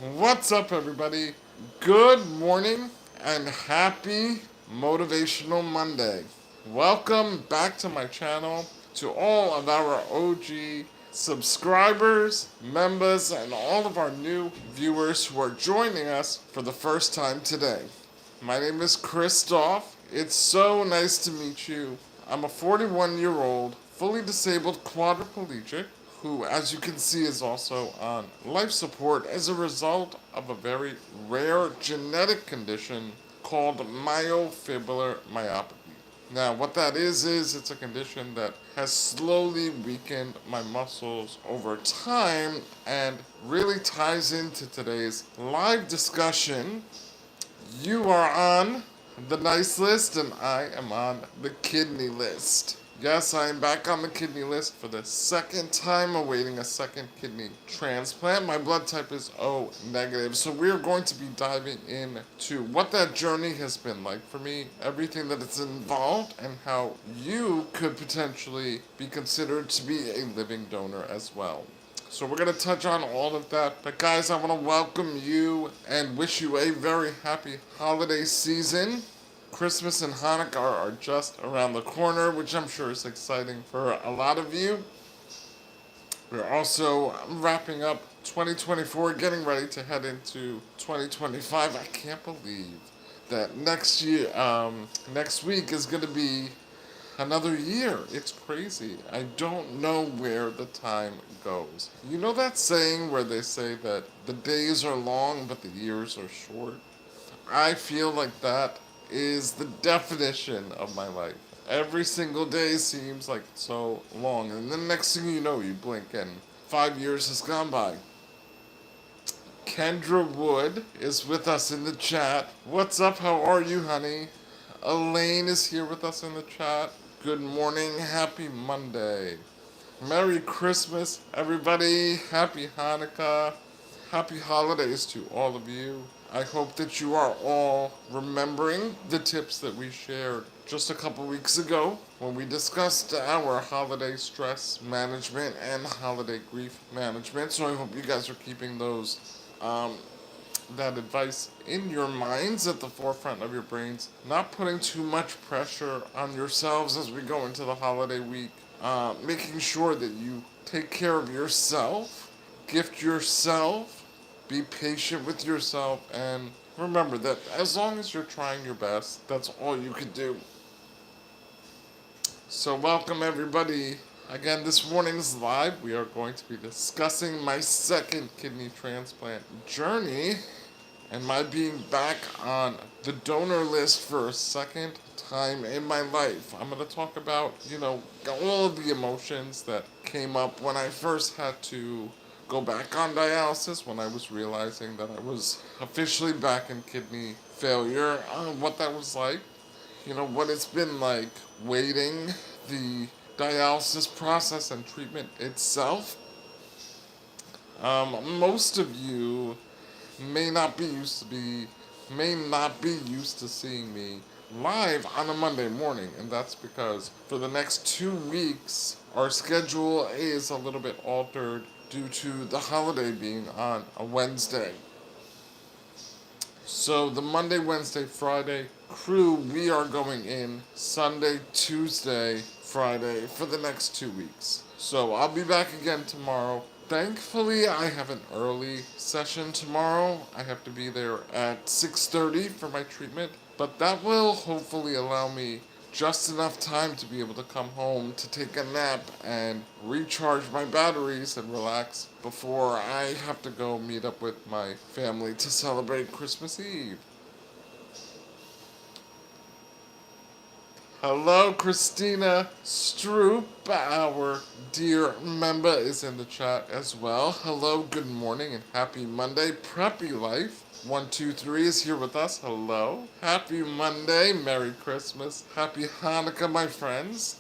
What's up, everybody? Good morning and happy Motivational Monday. Welcome back to my channel, to all of our OG subscribers, members, and all of our new viewers who are joining us for the first time today. My name is Christoph. It's so nice to meet you. I'm a 41-year-old, fully disabled quadriplegic who, as you can see, is also on life support as a result of a very rare genetic condition called myofibrillar myopathy. Now, what that is it's a condition that has slowly weakened my muscles over time and really ties into today's live discussion. You are on the nice list, and I am on the kidney list. Yes, I am back on the kidney list for the second time, awaiting a second kidney transplant. My blood type is O negative, so we are going to be diving into what that journey has been like for me, everything that it's involved, and how you could potentially be considered to be a living donor as well. So we're going to touch on all of that. But guys, I want to welcome you and wish you a very happy holiday season. Christmas and Hanukkah are just around the corner, which I'm sure is exciting for a lot of you. We're also wrapping up 2024, getting ready to head into 2025. I can't believe that next week is going to be another year. It's crazy. I don't know where the time goes. You know that saying where they say that the days are long but the years are short? I feel like that is the definition of my life. Every single day seems like so long, and the next thing you know, you blink and 5 years has gone by. Kendra Wood is with us in the chat. What's up? How are you, honey? Elaine is here with us in the chat. Good morning. Happy Monday. Merry Christmas, everybody. Happy Hanukkah. Happy holidays to all of you. I hope that you are all remembering the tips that we shared just a couple weeks ago when we discussed our holiday stress management and holiday grief management. So I hope you guys are keeping that advice in your minds, at the forefront of your brains, not putting too much pressure on yourselves as we go into the holiday week, making sure that you take care of yourself, gift yourself, be patient with yourself, and remember that as long as you're trying your best, that's all you can do. So welcome everybody. Again, this morning's live, we are going to be discussing my second kidney transplant journey and my being back on the donor list for a second time in my life. I'm going to talk about, all of the emotions that came up when I first had to go back on dialysis, when I was realizing that I was officially back in kidney failure, what that was like, what it's been like waiting, the dialysis process and treatment itself. Most of you may not be used to seeing me live on a Monday morning, and that's because for the next 2 weeks our schedule is a little bit altered due to the holiday being on a Wednesday. So the Monday, Wednesday, Friday crew, we are going in Sunday, Tuesday, Friday for the next 2 weeks. So I'll be back again tomorrow. Thankfully, I have an early session tomorrow. I have to be there at 6:30 for my treatment, but that will hopefully allow me just enough time to be able to come home to take a nap and recharge my batteries and relax before I have to go meet up with my family to celebrate Christmas Eve. Hello, Christina Stroop, our dear member, is in the chat as well. Hello, good morning, and happy Monday. Preppy Life 123 is here with us. Hello. Happy Monday. Merry Christmas. Happy Hanukkah, my friends.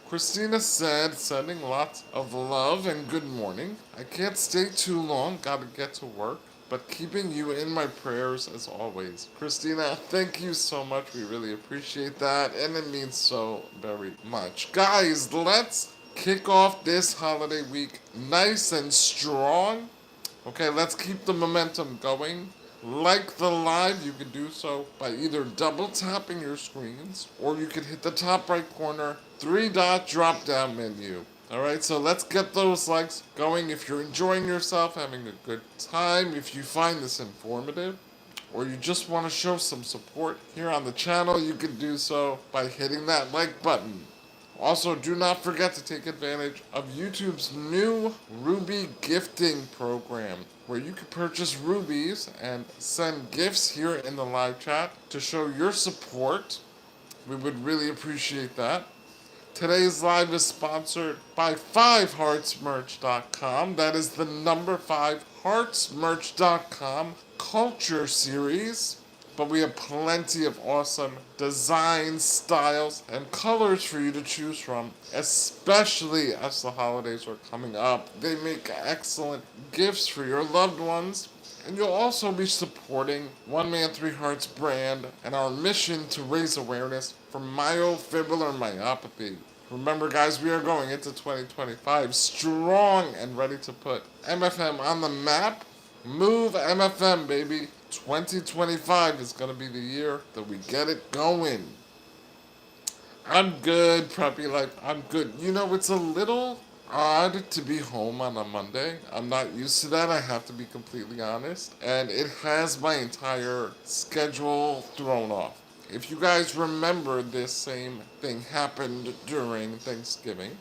Christina said, sending lots of love and good morning. I can't stay too long, gotta get to work, but keeping you in my prayers as always. Christina, thank you so much. We really appreciate that, and it means so very much. Guys, let's kick off this holiday week nice and strong. Okay, let's keep the momentum going. Like the live, you can do so by either double tapping your screens or you can hit the top right corner, three dot drop down menu. Alright, so let's get those likes going. If you're enjoying yourself, having a good time, if you find this informative, or you just want to show some support here on the channel, you can do so by hitting that like button. Also, do not forget to take advantage of YouTube's new Ruby gifting program, where you can purchase rubies and send gifts here in the live chat to show your support. We would really appreciate that. Today's live is sponsored by 5heartsmerch.com. That is the number 5heartsmerch.com culture series. But we have plenty of awesome designs, styles, and colors for you to choose from, especially as the holidays are coming up. They make excellent gifts for your loved ones. And you'll also be supporting One Man Three Hearts brand and our mission to raise awareness for myofibrillar myopathy. Remember, guys, we are going into 2025 strong and ready to put MFM on the map. Move MFM, baby. 2025 is going to be the year that we get it going. I'm good, Preppy Life. I'm good. You know, it's a little odd to be home on a Monday. I'm not used to that, I have to be completely honest. And it has my entire schedule thrown off. If you guys remember, this same thing happened during Thanksgiving.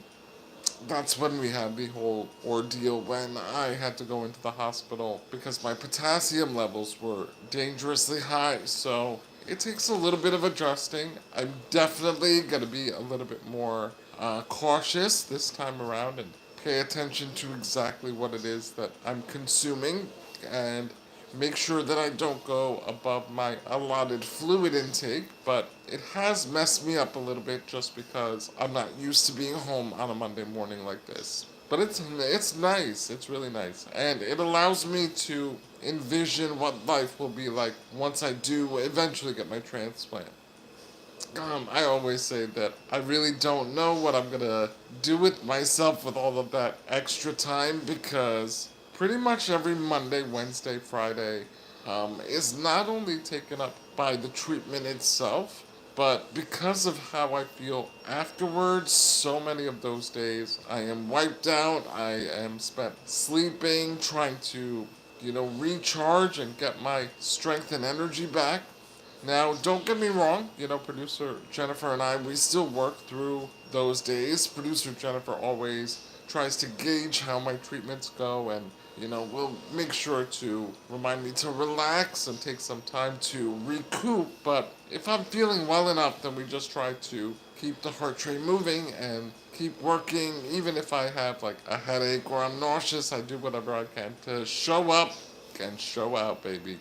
That's when we had the whole ordeal when I had to go into the hospital because my potassium levels were dangerously high. So it takes a little bit of adjusting. I'm definitely going to be a little bit more cautious this time around and pay attention to exactly what it is that I'm consuming and make sure that I don't go above my allotted fluid intake, but it has messed me up a little bit just because I'm not used to being home on a Monday morning like this. But it's nice, it's really nice, and it allows me to envision what life will be like once I do eventually get my transplant. I always say that I really don't know what I'm gonna do with myself with all of that extra time because pretty much every Monday, Wednesday, Friday is not only taken up by the treatment itself, but because of how I feel afterwards, so many of those days I am wiped out, I am spent sleeping, trying to, recharge and get my strength and energy back. Now, don't get me wrong, producer Jennifer and I, we still work through those days. Producer Jennifer always tries to gauge how my treatments go and, we'll make sure to remind me to relax and take some time to recoup. But if I'm feeling well enough, then we just try to keep the heart rate moving and keep working. Even if I have like a headache or I'm nauseous, I do whatever I can to show up and show out, baby.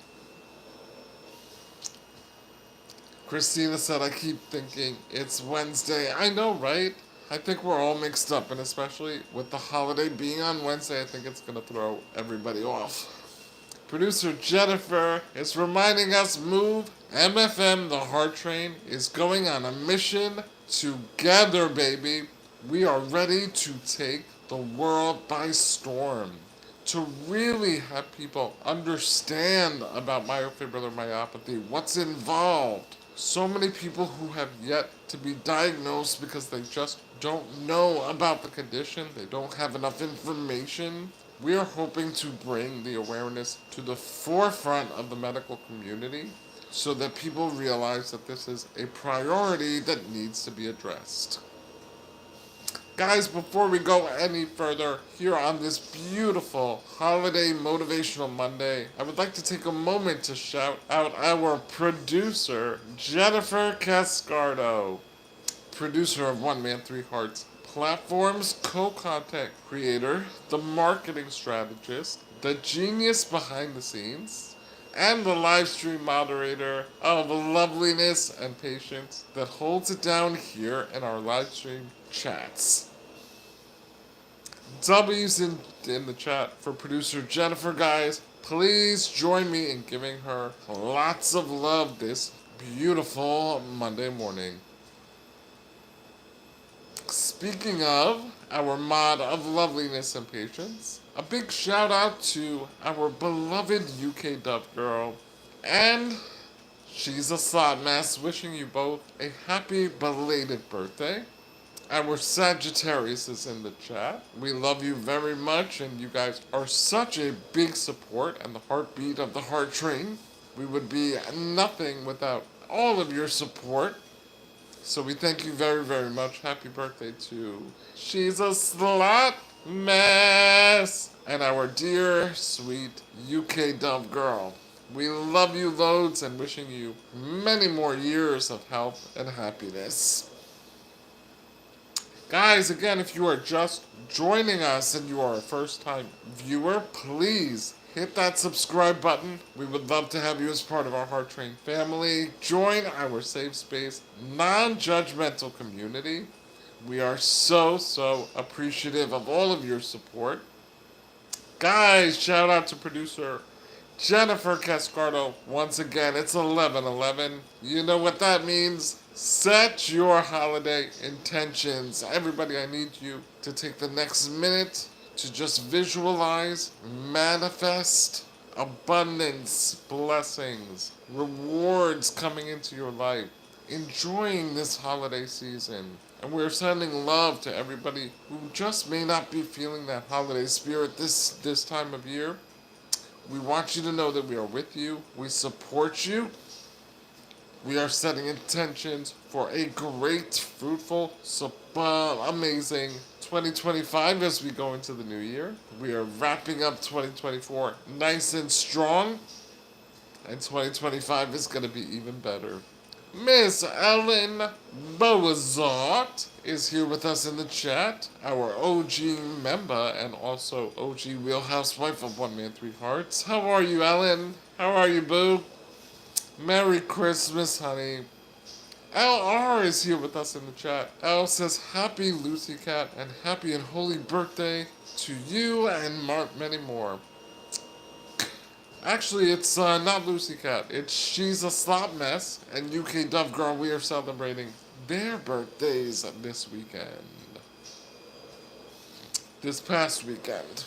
Christina said, I keep thinking it's Wednesday. I know, right? I think we're all mixed up, and especially with the holiday being on Wednesday, I think it's going to throw everybody off. Producer Jennifer is reminding us move. MFM, the Heart Train, is going on a mission together, baby. We are ready to take the world by storm. To really have people understand about myofibrillar myopathy, what's involved. So many people who have yet to be diagnosed because they just don't know about the condition, they don't have enough information. We are hoping to bring the awareness to the forefront of the medical community so that people realize that this is a priority that needs to be addressed. Guys, before we go any further here on this beautiful holiday motivational Monday, I would like to take a moment to shout out our producer, Jennifer Cascardo, producer of One Man Three Hearts platforms, co-content creator, the marketing strategist, the genius behind the scenes, and the live stream moderator of loveliness and patience that holds it down here in our live stream chats. W's in the chat for producer Jennifer, guys. Please join me in giving her lots of love this beautiful Monday morning. Speaking of our mod of loveliness and patience, A big shout out to our beloved UK Dove girl. And she's a slot mess, wishing you both a happy belated birthday. Our Sagittarius is in the chat. We love you very much, and you guys are such a big support and the heartbeat of the heart train. We would be nothing without all of your support. So we thank you very, very much. Happy birthday to She's a Slot Mess and our dear, sweet UK Dove girl. We love you loads and wishing you many more years of health and happiness. Guys, again, if you are just joining us and you are a first time viewer, please hit that subscribe button. We would love to have you as part of our Heart Train family. Join our safe space, non judgmental community. We are so, so appreciative of all of your support. Guys, shout out to producer Jennifer Cascardo. Once again, it's 11:11. You know what that means. Set your holiday intentions. Everybody, I need you to take the next minute to just visualize, manifest abundance, blessings, rewards coming into your life, enjoying this holiday season. And we're sending love to everybody who just may not be feeling that holiday spirit this time of year. We want you to know that we are with you. We support you. We are setting intentions for a great, fruitful, amazing 2025 as we go into the new year. We are wrapping up 2024 nice and strong. And 2025 is going to be even better. Miss Ellen Boazart is here with us in the chat, our OG member and also OG Wheelhouse wife of One Man Three Hearts. How are you, Ellen? How are you, boo? Merry Christmas, honey. LR is here with us in the chat. L says, Happy Lucy Cat and happy and holy birthday to you and many more. Actually, it's not Lucy Cat. It's She's a Slot Mess and UK Dove Girl. We are celebrating their birthdays this weekend. This past weekend.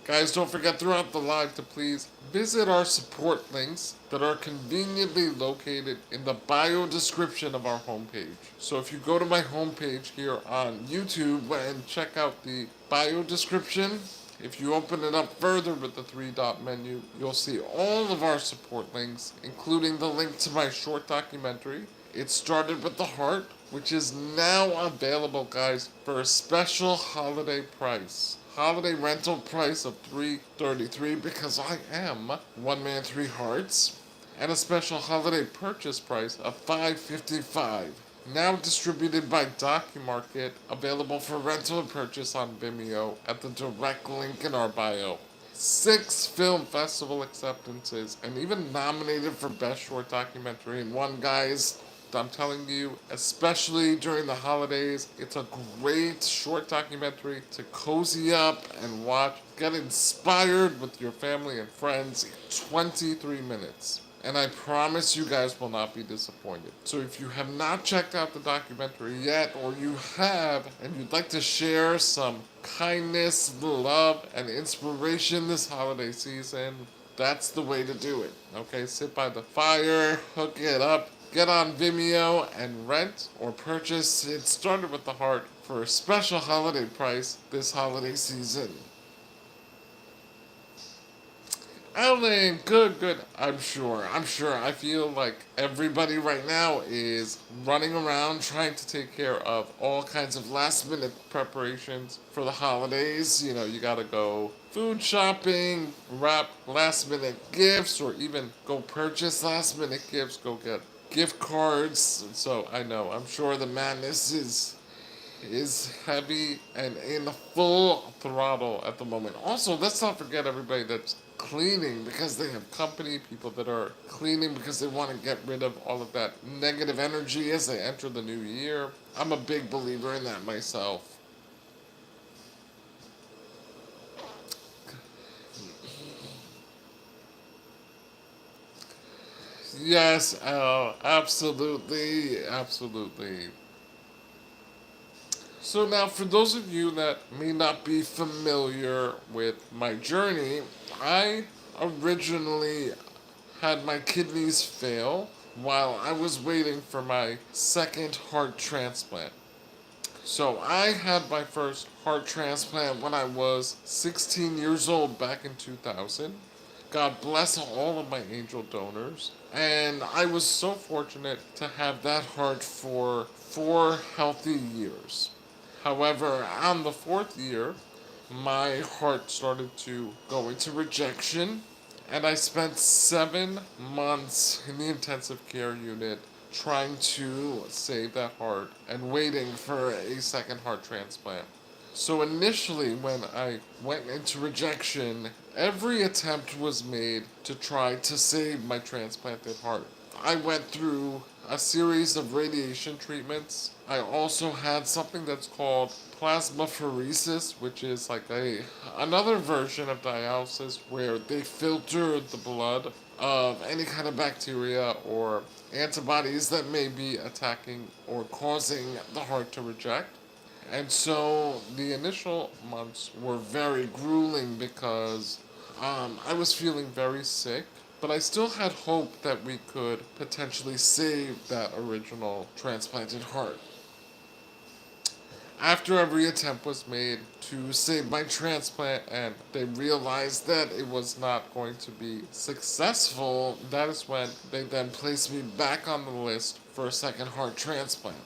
Guys, don't forget throughout the live to please visit our support links that are conveniently located in the bio description of our homepage. So if you go to my homepage here on YouTube and check out the bio description, if you open it up further with the three-dot menu, you'll see all of our support links, including the link to my short documentary, It Started with the Heart, which is now available, guys, for a special holiday price. Holiday rental price of $333 because I am One Man Three Hearts, and a special holiday purchase price of $555. Now distributed by DocuMarket, available for rental and purchase on Vimeo at the direct link in our bio. 6 film festival acceptances, and even nominated for Best Short Documentary. And one, guys, I'm telling you, especially during the holidays, it's a great short documentary to cozy up and watch. Get inspired with your family and friends. 23 minutes. And I promise you guys will not be disappointed. So if you have not checked out the documentary yet, or you have, and you'd like to share some kindness, love, and inspiration this holiday season, that's the way to do it. Okay, sit by the fire, hook it up, get on Vimeo and rent or purchase It Started with the Heart for a special holiday price this holiday season. Ellen, good. I'm sure. I feel like everybody right now is running around trying to take care of all kinds of last minute preparations for the holidays. You know, you gotta go food shopping, wrap last minute gifts, or even go purchase last minute gifts, go get gift cards. So I know, I'm sure the madness is heavy and in full throttle at the moment. Also, let's not forget everybody that's cleaning because they have company, people that are cleaning because they want to get rid of all of that negative energy as they enter the new year. I'm a big believer in that myself. Yes, absolutely. So now, for those of you that may not be familiar with my journey, I originally had my kidneys fail while I was waiting for my second heart transplant. So I had my first heart transplant when I was 16 years old back in 2000. God bless all of my angel donors. And I was so fortunate to have that heart for 4 healthy years. However, on the fourth year, my heart started to go into rejection, and I spent 7 months in the intensive care unit trying to save that heart and waiting for a second heart transplant. So initially, when I went into rejection, every attempt was made to try to save my transplanted heart. I went through a series of radiation treatments. I also had something that's called plasmapheresis, which is like a another version of dialysis where they filter the blood of any kind of bacteria or antibodies that may be attacking or causing the heart to reject. And so the initial months were very grueling because I was feeling very sick, but I still had hope that we could potentially save that original transplanted heart. After every attempt was made to save my transplant and they realized that it was not going to be successful, that is when they then placed me back on the list for a second heart transplant.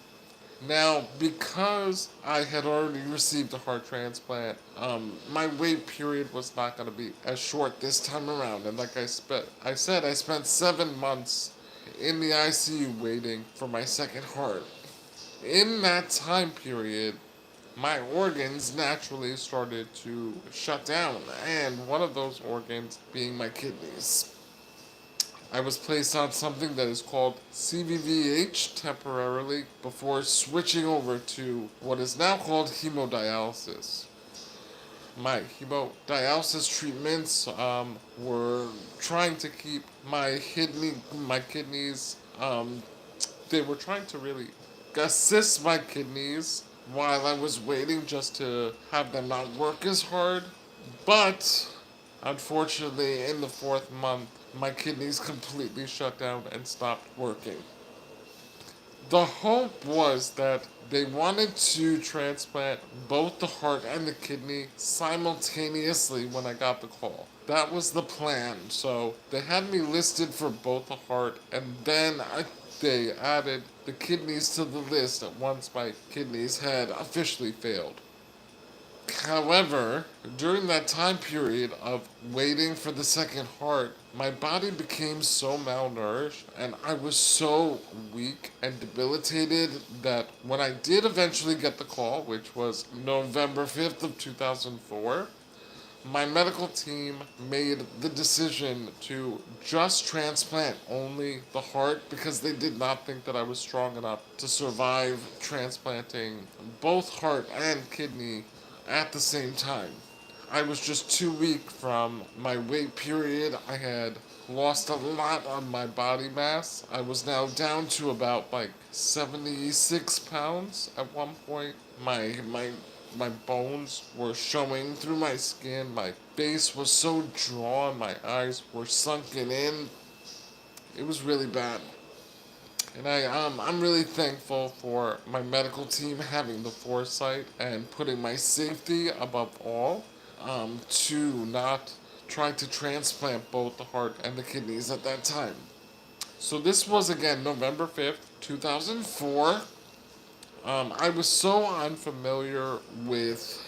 Now, because I had already received a heart transplant, my wait period was not going to be as short this time around. And like I said, I spent 7 months in the ICU waiting for my second heart. In that time period, my organs naturally started to shut down, and one of those organs being my kidneys. I was placed on something that is called CVVH temporarily before switching over to what is now called hemodialysis. My hemodialysis treatments were trying to keep my kidneys. They were trying to really assist my kidneys while I was waiting just to have them not work as hard. But unfortunately, in the fourth month, my kidneys completely shut down and stopped working. The hope was that they wanted to transplant both the heart and the kidney simultaneously when I got the call. That was the plan. So they had me listed for both the heart, and then they added the kidneys to the list once my kidneys had officially failed. However, during that time period of waiting for the second heart, my body became so malnourished and I was so weak and debilitated that when I did eventually get the call, which was November 5th of 2004, my medical team made the decision to just transplant only the heart because they did not think that I was strong enough to survive transplanting both heart and kidney at the same time. I was just too weak from my wait period. I had lost a lot on my body mass. I was now down to about like 76 pounds at one point. My bones were showing through my skin. My face was so drawn. My eyes were sunken in. It was really bad. And I'm really thankful for my medical team having the foresight and putting my safety above all, to not try to transplant both the heart and the kidneys at that time. So this was again November 5th, 2004. I was so unfamiliar with,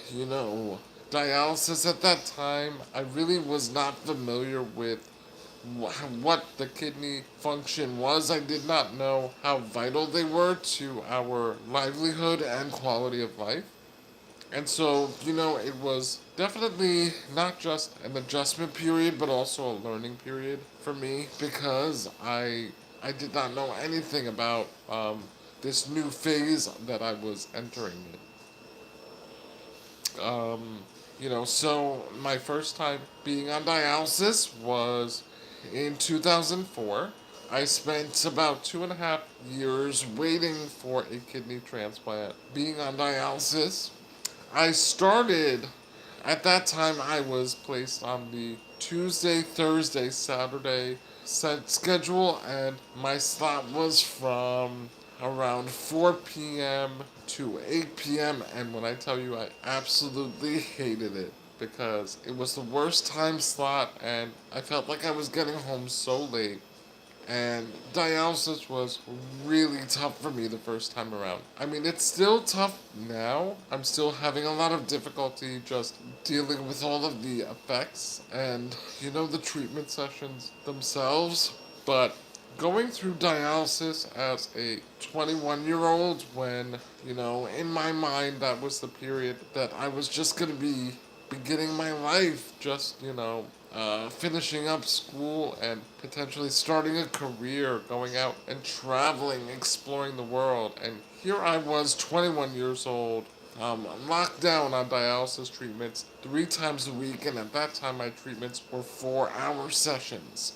dialysis at that time. I really was not familiar with what the kidney function was. I did not know how vital they were to our livelihood and quality of life. And so, it was definitely not just an adjustment period, but also a learning period for me because I did not know anything about this new phase that I was entering in. So my first time being on dialysis was in 2004. I spent about 2.5 years waiting for a kidney transplant, being on dialysis. I started, at that time, I was placed on the Tuesday, Thursday, Saturday set schedule, and my slot was from around 4 p.m. to 8 p.m. And when I tell you, I absolutely hated it because it was the worst time slot, and I felt like I was getting home so late. And dialysis was really tough for me the first time around. I mean, it's still tough now. I'm still having a lot of difficulty just dealing with all of the effects and, the treatment sessions themselves. But going through dialysis as a 21-year-old, when, in my mind, that was the period that I was just going to be beginning my life, just, finishing up school and potentially starting a career, going out and traveling, exploring the world. And here I was, 21 years old, locked down on dialysis treatments 3 times a week, and at that time my treatments were 4-hour sessions.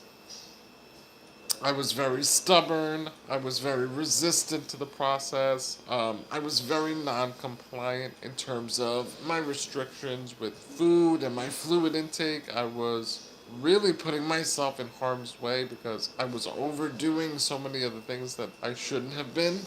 I was very stubborn. I was very resistant to the process. I was very non-compliant in terms of my restrictions with food and my fluid intake. I was really putting myself in harm's way because I was overdoing so many of the things that I shouldn't have been.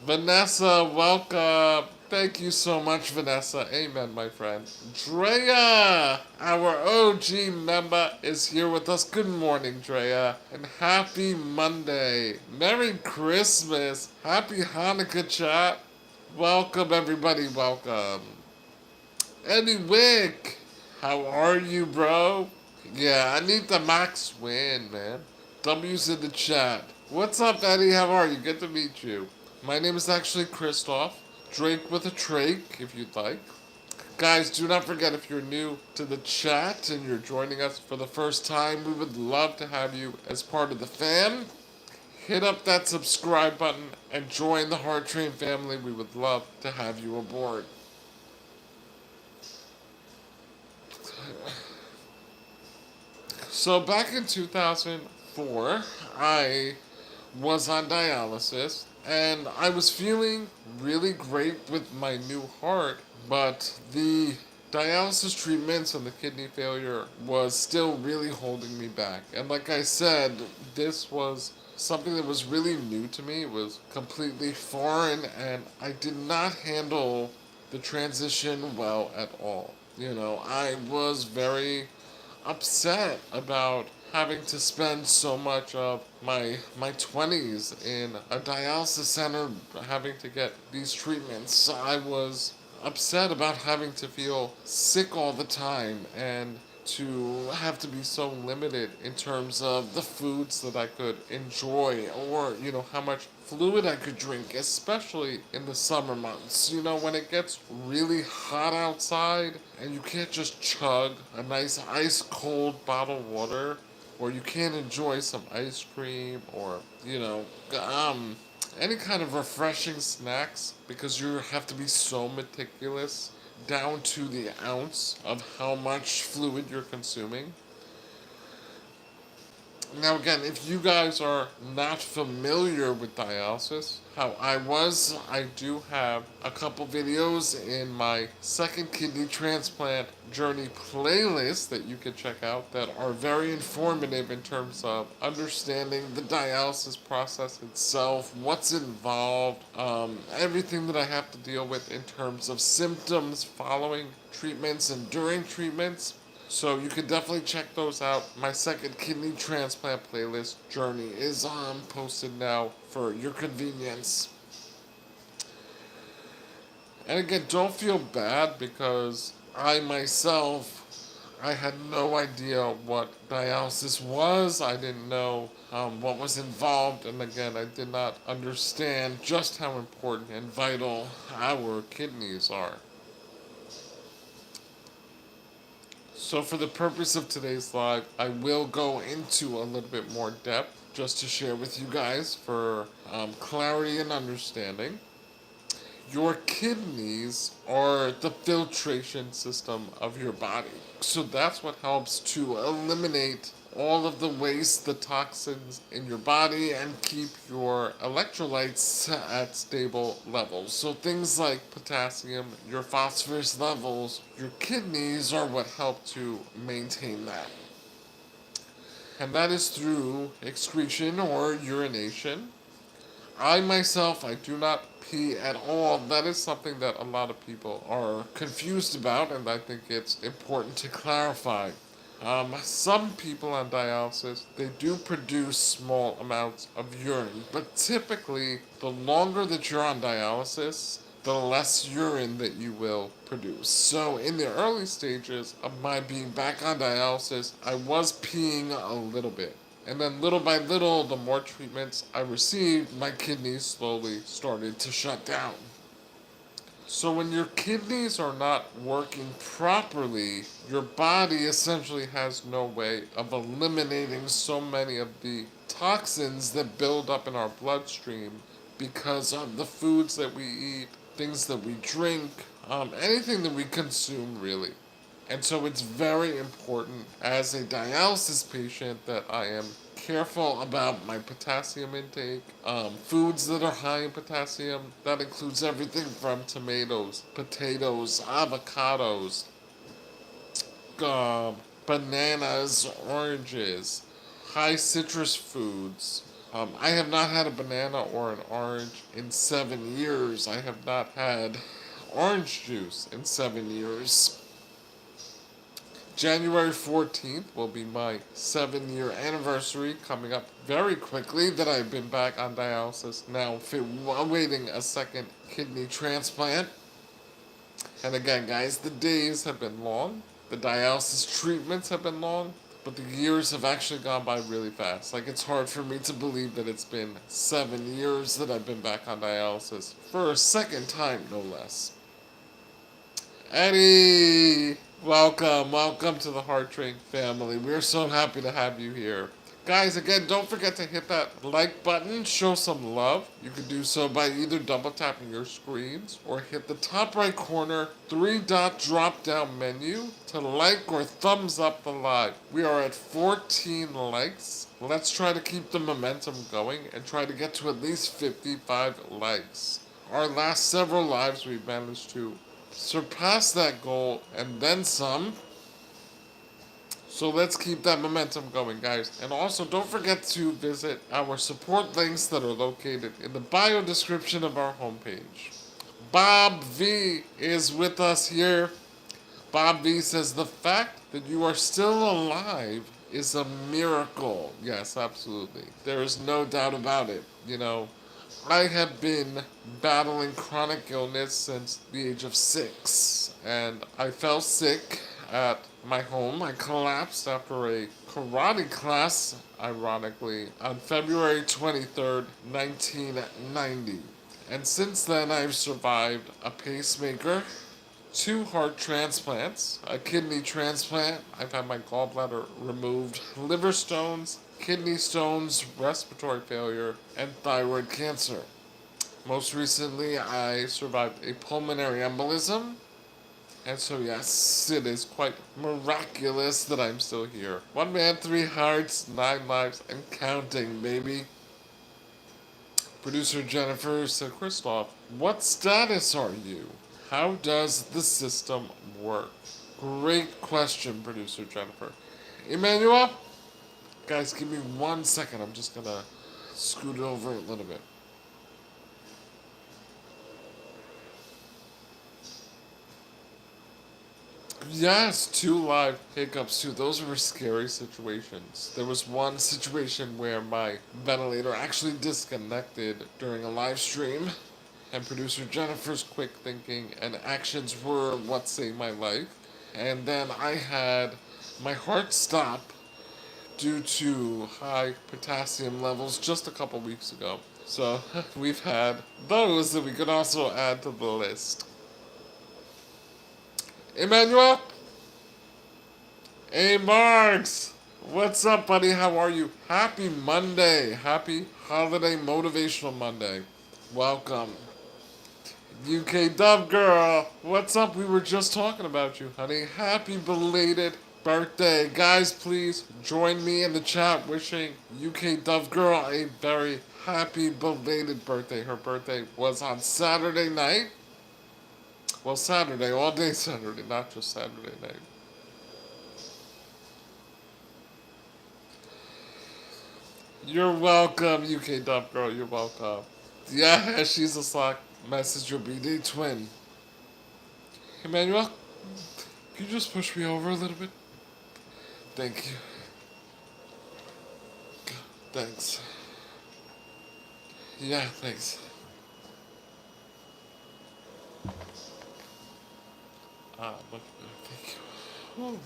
Vanessa, welcome. Thank you so much, Vanessa. Amen, my friend. Drea, our OG member, is here with us. Good morning, Drea. And happy Monday. Merry Christmas. Happy Hanukkah, chat. Welcome, everybody. Welcome. Eddie Wick, how are you, bro? Yeah, I need the max win, man. W's in the chat. What's up, Eddie? How are you? Good to meet you. My name is actually Christoph. Drake with a trach, if you'd like. Guys, do not forget, if you're new to the chat and you're joining us for the first time, we would love to have you as part of the fam. Hit up that subscribe button and join the Heart Train family. We would love to have you aboard. So back in 2004, I was on dialysis, and I was feeling really great with my new heart, but the dialysis treatments and the kidney failure was still really holding me back. And like I said, this was something that was really new to me. It was completely foreign, and I did not handle the transition well at all. I was very upset about having to spend so much of my 20s in a dialysis center, having to get these treatments. I was upset about having to feel sick all the time and to have to be so limited in terms of the foods that I could enjoy, or how much fluid I could drink, especially in the summer months. When it gets really hot outside and you can't just chug a nice ice cold bottled water, or you can't enjoy some ice cream, or any kind of refreshing snacks, because you have to be so meticulous down to the ounce of how much fluid you're consuming. Now, again, if you guys are not familiar with dialysis, how I do have a couple videos in my second kidney transplant journey playlist that you can check out that are very informative in terms of understanding the dialysis process itself, what's involved, everything that I have to deal with in terms of symptoms following treatments and during treatments. So you can definitely check those out. My second kidney transplant playlist journey is posted now for your convenience. And again, don't feel bad, because I had no idea what dialysis was. I didn't know what was involved. And again, I did not understand just how important and vital our kidneys are. So for the purpose of today's live, I will go into a little bit more depth just to share with you guys for clarity and understanding. Your kidneys are the filtration system of your body. So that's what helps to eliminate all of the waste, the toxins in your body, and keep your electrolytes at stable levels. So things like potassium, your phosphorus levels, your kidneys are what help to maintain that. And that is through excretion or urination. I myself, I do not pee at all. That is something that a lot of people are confused about, and I think it's important to clarify. Some people on dialysis, they do produce small amounts of urine, but typically, the longer that you're on dialysis, the less urine that you will produce. So, in the early stages of my being back on dialysis, I was peeing a little bit. And then little by little, the more treatments I received, my kidneys slowly started to shut down. So when your kidneys are not working properly, your body essentially has no way of eliminating so many of the toxins that build up in our bloodstream because of the foods that we eat, things that we drink, anything that we consume really. And so it's very important as a dialysis patient that I am careful about my potassium intake. Foods that are high in potassium, that includes everything from tomatoes, potatoes, avocados, bananas, oranges, high citrus foods. I have not had a banana or an orange in 7 years. I have not had orange juice in 7 years. January 14th will be my 7-year anniversary coming up very quickly that I've been back on dialysis now awaiting a second kidney transplant. And again, guys, the days have been long, the dialysis treatments have been long, but the years have actually gone by really fast. Like, it's hard for me to believe that it's been 7 years that I've been back on dialysis for a second time, no less. Eddie! Welcome to the Heart Train family. We're so happy to have you here. Guys, again, don't forget to hit that like button, show some love. You can do so by either double tapping your screens or hit the top right corner 3-dot drop down menu to like or thumbs up the live. We are at 14 likes. Let's try to keep the momentum going and try to get to at least 55 likes. Our last several lives we've managed to surpass that goal and then some. So let's keep that momentum going, guys. And also, don't forget to visit our support links that are located in the bio description of our homepage. Bob V is with us here. Bob V says, the fact that you are still alive is a miracle. Yes, absolutely. There is no doubt about it. You know, I have been battling chronic illness since the age of 6, and I fell sick at my home. I collapsed after a karate class, ironically, on February 23rd, 1990. And since then, I've survived a pacemaker, 2 heart transplants, a kidney transplant, I've had my gallbladder removed, liver stones, kidney stones, respiratory failure, and thyroid cancer. Most recently, I survived a pulmonary embolism, and so yes, it is quite miraculous that I'm still here. 1 man, 3 hearts, 9 lives, and counting, baby. Producer Jennifer said, Christoph, what status are you? How does the system work? Great question, Producer Jennifer. Emmanuel? Guys, give me 1 second. I'm just gonna scoot it over a little bit. Yes, 2 live hiccups too. Those were scary situations. There was one situation where my ventilator actually disconnected during a live stream, and producer Jennifer's quick thinking and actions were what saved my life. And then I had my heart stop due to high potassium levels just a couple weeks ago. So we've had those that we could also add to the list. Emmanuel? Hey, Marks! What's up, buddy? How are you? Happy Monday. Happy holiday motivational Monday. Welcome. UK Dove Girl. What's up? We were just talking about you, honey. Happy belated birthday. Guys, please join me in the chat wishing UK Dove Girl a very happy belated birthday. Her birthday was on Saturday night. Well, Saturday, all day Saturday, not just Saturday night. You're welcome, UK Dove Girl. You're welcome. Yeah, she's a Slack message your BD twin. Emmanuel, can you just push me over a little bit? Thank you. Thanks. Yeah, thanks. Much better. Thank you.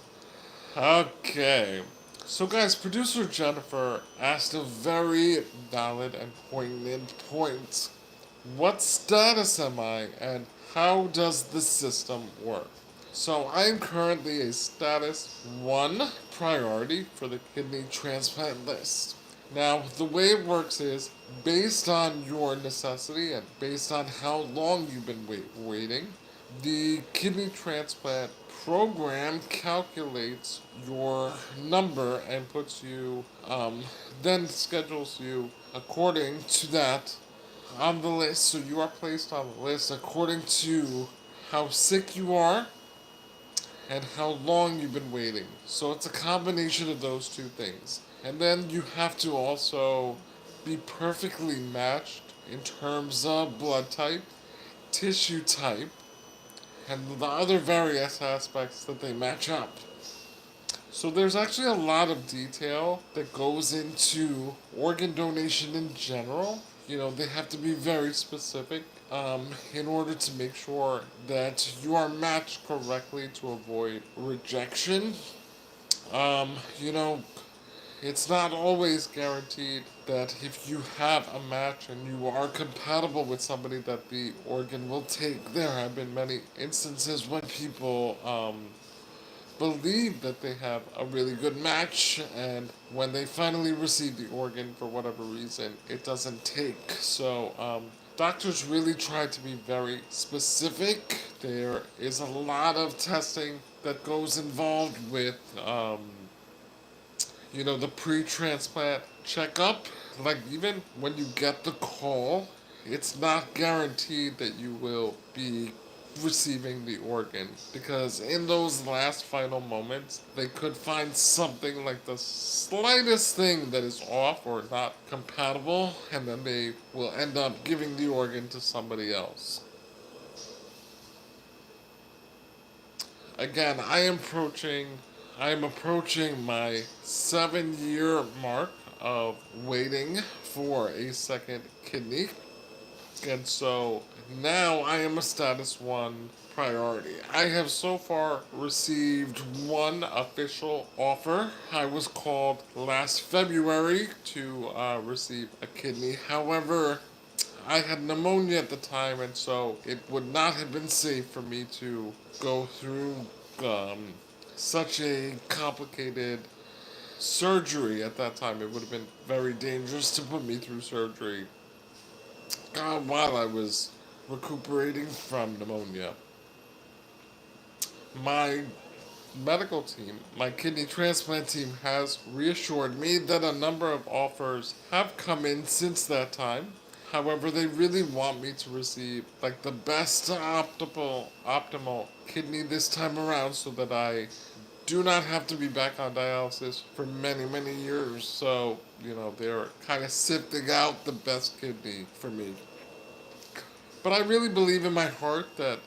Okay. So, guys, producer Jennifer asked a very valid and poignant point. What status am I, and how does the system work? So, I am currently a status 1 priority for the kidney transplant list. Now, the way it works is based on your necessity and based on how long you've been waiting, the kidney transplant program calculates your number and puts you, then schedules you according to that on the list. So you are placed on the list according to how sick you are and how long you've been waiting. So it's a combination of those two things. And then you have to also be perfectly matched in terms of blood type, tissue type, and the other various aspects that they match up. So there's actually a lot of detail that goes into organ donation in general. You know, they have to be very specific in order to make sure that you are matched correctly to avoid rejection. You know, it's not always guaranteed that if you have a match and you are compatible with somebody that the organ will take. There have been many instances when people believe that they have a really good match, and when they finally receive the organ, for whatever reason, it doesn't take. So, doctors really try to be very specific. There is a lot of testing that goes involved with, the pre-transplant checkup. Like, even when you get the call, it's not guaranteed that you will be receiving the organ, because in those last final moments they could find something like the slightest thing that is off or not compatible, and then they will end up giving the organ to somebody else. Again, I am approaching my 7-year mark of waiting for a second kidney. And so now I am a status 1 priority. I have so far received one official offer. I was called last February to receive a kidney. However, I had pneumonia at the time, and so it would not have been safe for me to go through such a complicated surgery at that time. It would have been very dangerous to put me through surgery while I was recuperating from pneumonia. My medical team, my kidney transplant team, has reassured me that a number of offers have come in since that time. However, they really want me to receive like the best optimal kidney this time around, so that I do not have to be back on dialysis for many, many years. So, they're kind of sifting out the best kidney for me. But I really believe in my heart that,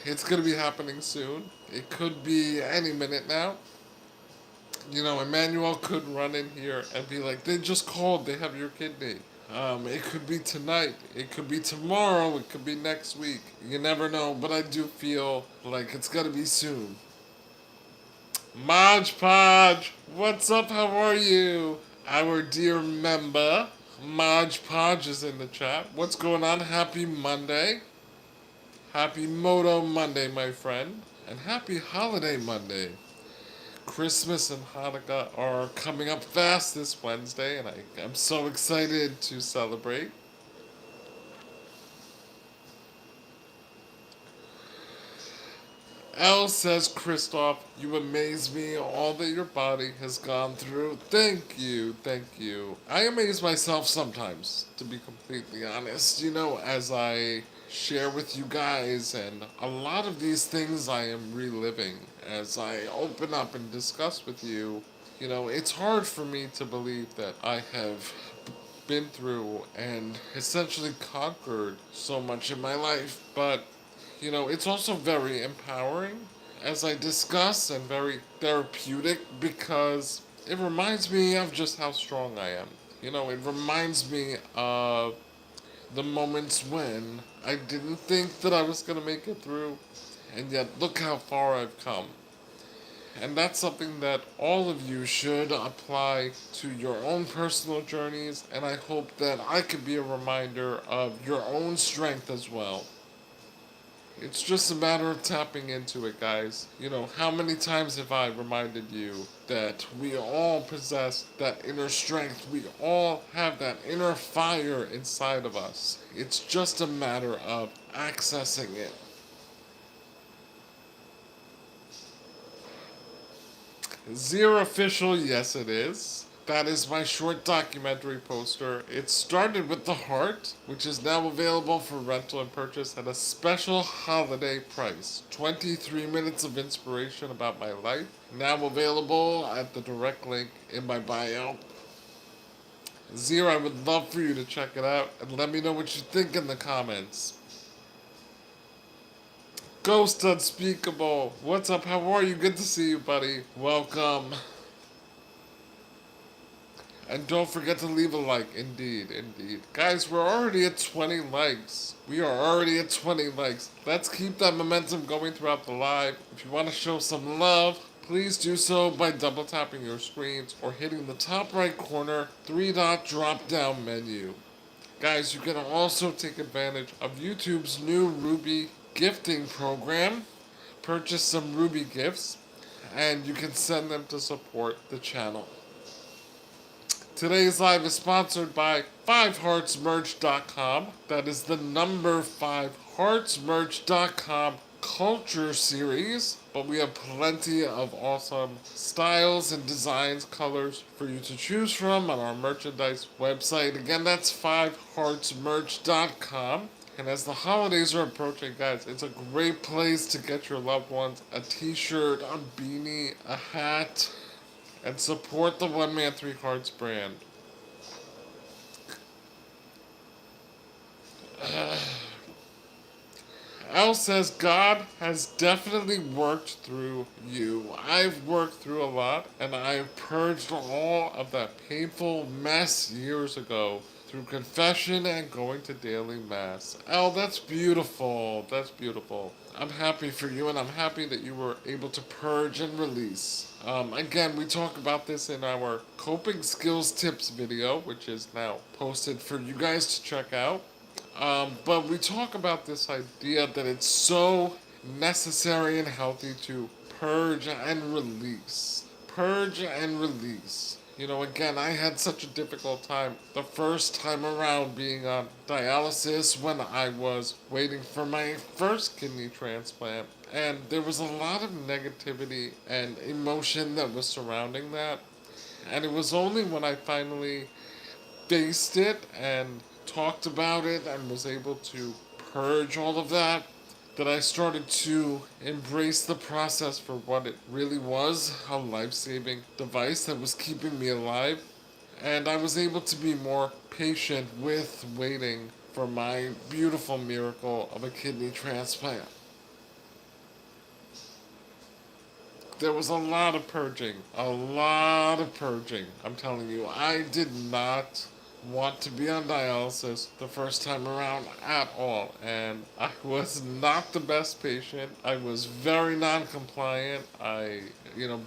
it's going to be happening soon. It could be any minute now. Emmanuel could run in here and be like, they just called, they have your kidney. It could be tonight, it could be tomorrow, it could be next week. You never know, but I do feel like it's going to be soon. Maj Podge, what's up? How are you? Our dear member, Maj Podge, is in the chat. What's going on? Happy Monday. Happy Moto Monday, my friend. And happy Holiday Monday. Christmas and Hanukkah are coming up fast this Wednesday, and I'm so excited to celebrate. L says, Christoph, you amaze me, all that your body has gone through. Thank you, thank you. I amaze myself sometimes, to be completely honest, as I share with you guys, and a lot of these things I am reliving as I open up and discuss with you. It's hard for me to believe that I have been through and essentially conquered so much in my life, but it's also very empowering as I discuss and very therapeutic because it reminds me of just how strong I am. It reminds me of the moments when I didn't think that I was going to make it through, and yet look how far I've come. And that's something that all of you should apply to your own personal journeys, and I hope that I could be a reminder of your own strength as well. It's just a matter of tapping into it, guys. How many times have I reminded you that we all possess that inner strength? We all have that inner fire inside of us. It's just a matter of accessing it. Zero official, yes it is. That is my short documentary poster. It started with The Heart, which is now available for rental and purchase at a special holiday price. 23 minutes of inspiration about my life. Now available at the direct link in my bio. Zero, I would love for you to check it out and let me know what you think in the comments. Ghost Unspeakable, what's up? How are you? Good to see you, buddy. Welcome. And don't forget to leave a like. Indeed, indeed. Guys, we're already at 20 likes. We are already at 20 likes. Let's keep that momentum going throughout the live. If you want to show some love, please do so by double tapping your screens or hitting the top right corner 3-dot drop down menu. Guys, you can also take advantage of YouTube's new Ruby gifting program. Purchase some Ruby gifts and you can send them to support the channel. Today's live is sponsored by 5heartsmerch.com. That is the number 5heartsmerch.com culture series. But we have plenty of awesome styles and designs, colors for you to choose from on our merchandise website. Again, that's 5heartsmerch.com. And as the holidays are approaching, guys, it's a great place to get your loved ones a t-shirt, a beanie, a hat, and support the One Man Three Hearts brand. Al says, God has definitely worked through you. I've worked through a lot, and I've purged all of that painful mess years ago through confession and going to daily mass. Al, that's beautiful. That's beautiful. I'm happy for you, and I'm happy that you were able to purge and release. Again, we talk about this in our coping skills tips video, which is now posted for you guys to check out. But we talk about this idea that it's so necessary and healthy to purge and release. Purge and release. Again, I had such a difficult time the first time around being on dialysis when I was waiting for my first kidney transplant. And there was a lot of negativity and emotion that was surrounding that. And it was only when I finally faced it and talked about it and was able to purge all of that I started to embrace the process for what it really was, a life-saving device that was keeping me alive. And I was able to be more patient with waiting for my beautiful miracle of a kidney transplant. There was a lot of purging. I'm telling you, I did not want to be on dialysis the first time around at all, and I was not the best patient. I was very non-compliant. I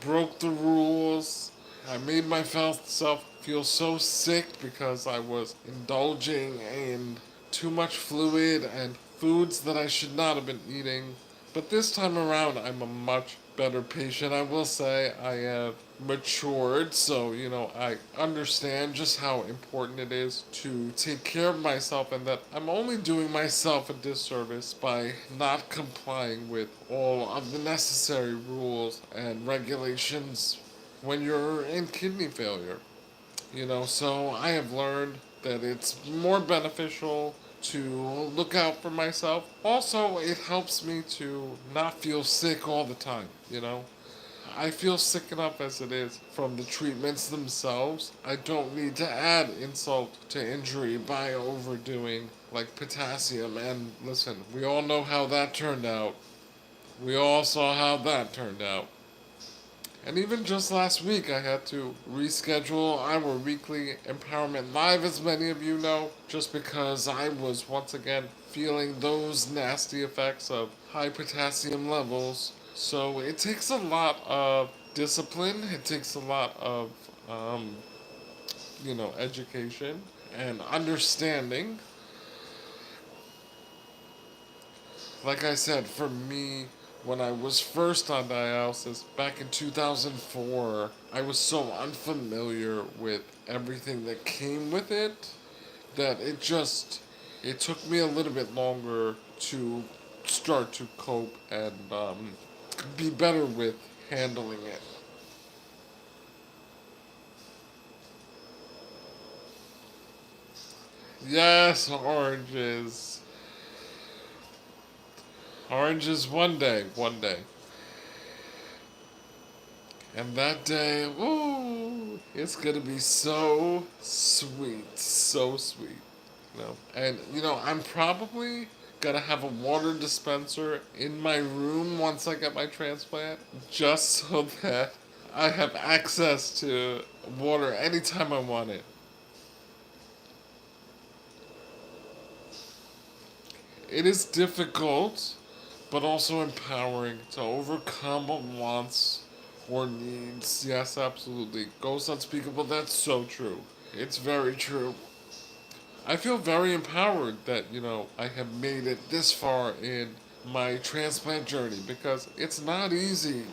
broke the rules. I made myself feel so sick because I was indulging in too much fluid and foods that I should not have been eating. But this time around, I'm a much better patient. I will say I have matured, so I understand just how important it is to take care of myself, and that I'm only doing myself a disservice by not complying with all of the necessary rules and regulations when you're in kidney failure. So I have learned that it's more beneficial to look out for myself. Also, it helps me to not feel sick all the time. I feel sick enough as it is from the treatments themselves. I don't need to add insult to injury by overdoing like potassium. And listen, we all know how that turned out. We all saw how that turned out. And even just last week, I had to reschedule our weekly Empowerment Live, as many of you know, just because I was once again feeling those nasty effects of high potassium levels. So it takes a lot of discipline, it takes a lot of, education and understanding. Like I said, for me, when I was first on dialysis back in 2004, I was so unfamiliar with everything that came with it that it took me a little bit longer to start to cope and be better with handling it. Yes, oranges. Oranges one day, one day. And that day, ooh, it's gonna be so sweet, so sweet. And I'm probably gonna have a water dispenser in my room once I get my transplant, just so that I have access to water anytime I want it. It is difficult, but also empowering to overcome wants or needs. Yes, absolutely. Ghost unspeakable, that's so true. It's very true. I feel very empowered that, I have made it this far in my transplant journey because it's not easy.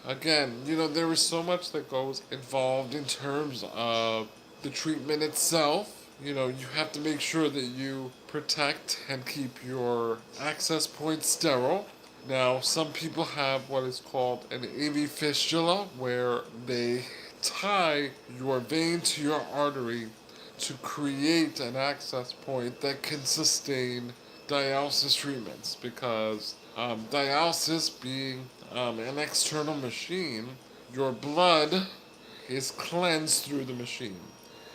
Again, there is so much that goes involved in terms of the treatment itself. You have to make sure that you protect and keep your access points sterile. Now, some people have what is called an AV fistula, where they tie your vein to your artery to create an access point that can sustain dialysis treatments. Because dialysis being an external machine, your blood is cleansed through the machine.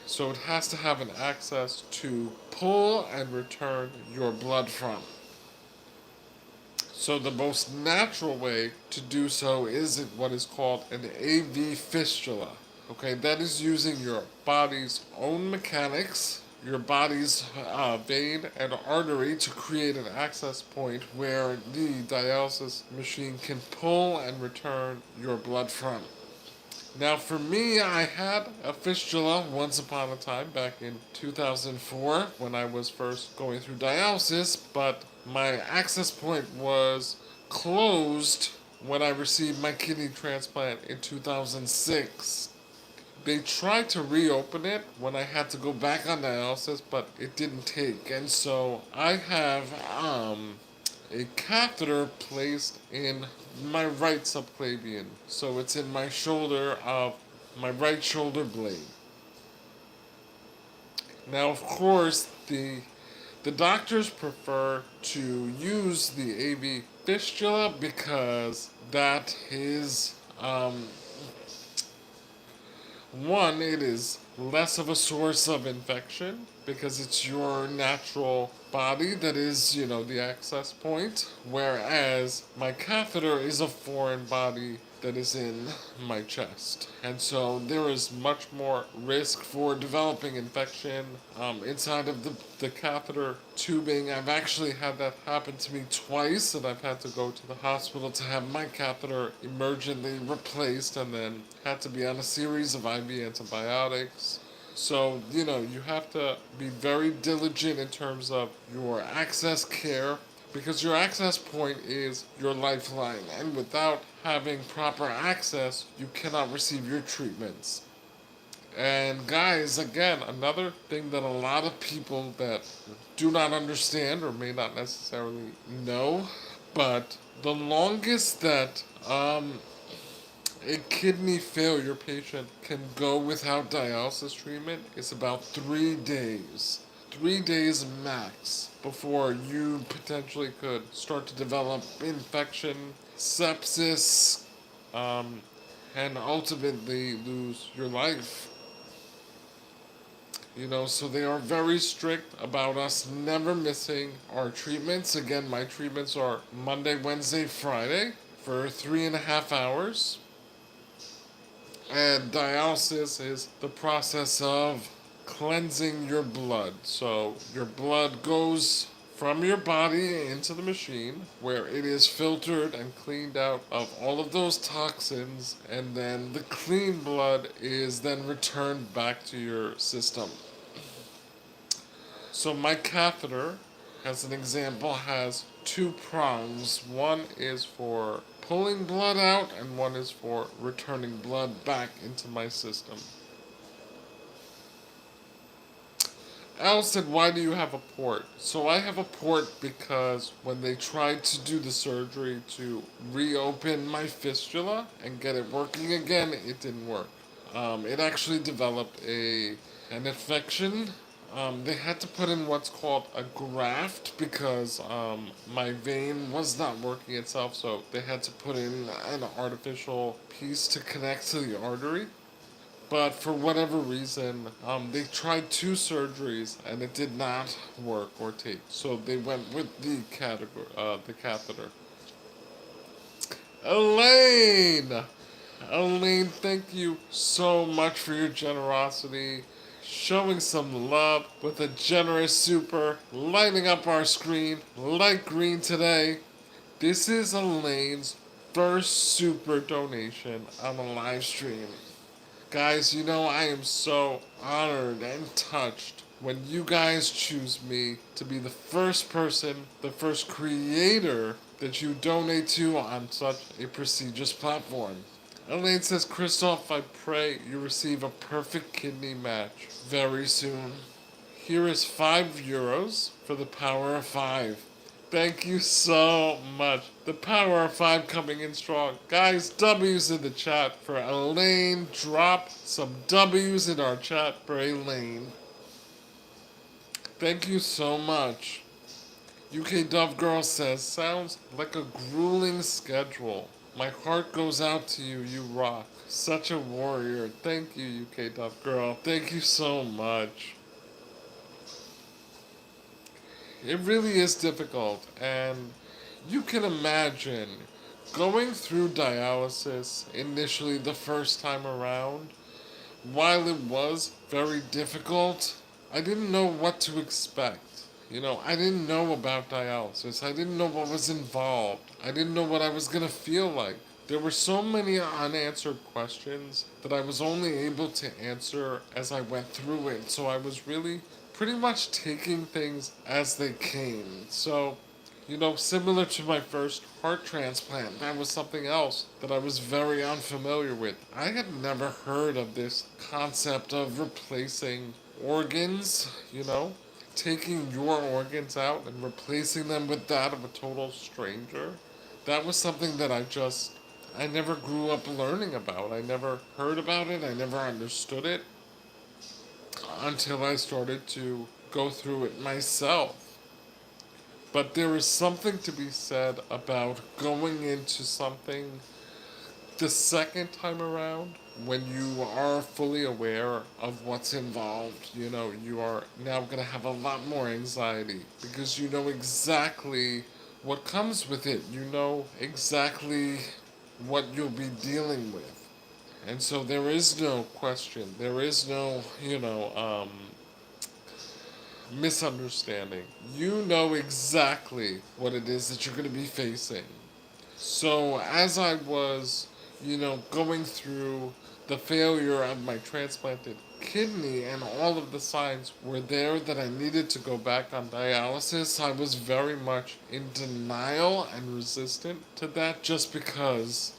So it has to have an access to pull and return your blood from. So the most natural way to do so is what is called an AV fistula. Okay, that is using your body's own mechanics, your body's vein and artery to create an access point where the dialysis machine can pull and return your blood from. Now, for me, I had a fistula once upon a time back in 2004 when I was first going through dialysis, but my access point was closed when I received my kidney transplant in 2006. They tried to reopen it when I had to go back on dialysis, but it didn't take. And so I have a catheter placed in my right subclavian. So it's in my shoulder of my right shoulder blade. Now, of course, the doctors prefer to use the AV fistula because that is one, it is less of a source of infection because it's your natural body that is, the access point. Whereas my catheter is a foreign body that is in my chest. And so there is much more risk for developing infection inside of the catheter tubing. I've actually had that happen to me twice, and I've had to go to the hospital to have my catheter emergently replaced and then had to be on a series of IV antibiotics. So, you have to be very diligent in terms of your access care because your access point is your lifeline. And without having proper access, you cannot receive your treatments. And guys, again, another thing that a lot of people that do not understand or may not necessarily know, but the longest that a kidney failure patient can go without dialysis treatment is about 3 days. 3 days max before you potentially could start to develop infection, sepsis, um, and ultimately lose your life. So they are very strict about us never missing our treatments. Again, my treatments are Monday, Wednesday, Friday for 3.5 hours. And dialysis is the process of cleansing your blood. So your blood goes from your body into the machine where it is filtered and cleaned out of all of those toxins, and then the clean blood is then returned back to your system. So my catheter, as an example, has two prongs. One is for pulling blood out and one is for returning blood back into my system. Al said, why do you have a port? So I have a port because when they tried to do the surgery to reopen my fistula and get it working again, it didn't work. It actually developed an infection. They had to put in what's called a graft because my vein was not working itself, so they had to put in an artificial piece to connect to the artery. But for whatever reason, they tried two surgeries and it did not work or take. So they went with the catheter. Elaine! Elaine, thank you so much for your generosity. Showing some love with a generous super, lighting up our screen light green today. This is Elaine's first super donation on a live stream. Guys, I am so honored and touched when you guys choose me to be the first person, the first creator that you donate to on such a prestigious platform. Elaine says, Christoph, I pray you receive a perfect kidney match very soon. Here is €5 for the power of 5. Thank you so much. The power of 5 coming in strong. Guys, W's in the chat for Elaine. Drop some W's in our chat for Elaine. Thank you so much. UK Dove Girl says, sounds like a grueling schedule. My heart goes out to you, you rock. Such a warrior. Thank you, UK Dove Girl. Thank you so much. It really is difficult, and you can imagine going through dialysis initially the first time around. While it was very difficult, I didn't know what to expect. I didn't know about dialysis. I didn't know what was involved. I didn't know what I was going to feel like. There were so many unanswered questions that I was only able to answer as I went through it. So I was really pretty much taking things as they came. So, similar to my first heart transplant, that was something else that I was very unfamiliar with. I had never heard of this concept of replacing organs, taking your organs out and replacing them with that of a total stranger. That was something that I never grew up learning about. I never heard about it. I never understood it until I started to go through it myself. But there is something to be said about going into something the second time around when you are fully aware of what's involved. You are now going to have a lot more anxiety because you know exactly what comes with it. You know exactly what you'll be dealing with. And so there is no question. There is no, misunderstanding. You know exactly what it is that you're going to be facing. So as I was, going through the failure of my transplanted kidney and all of the signs were there that I needed to go back on dialysis, I was very much in denial and resistant to that just because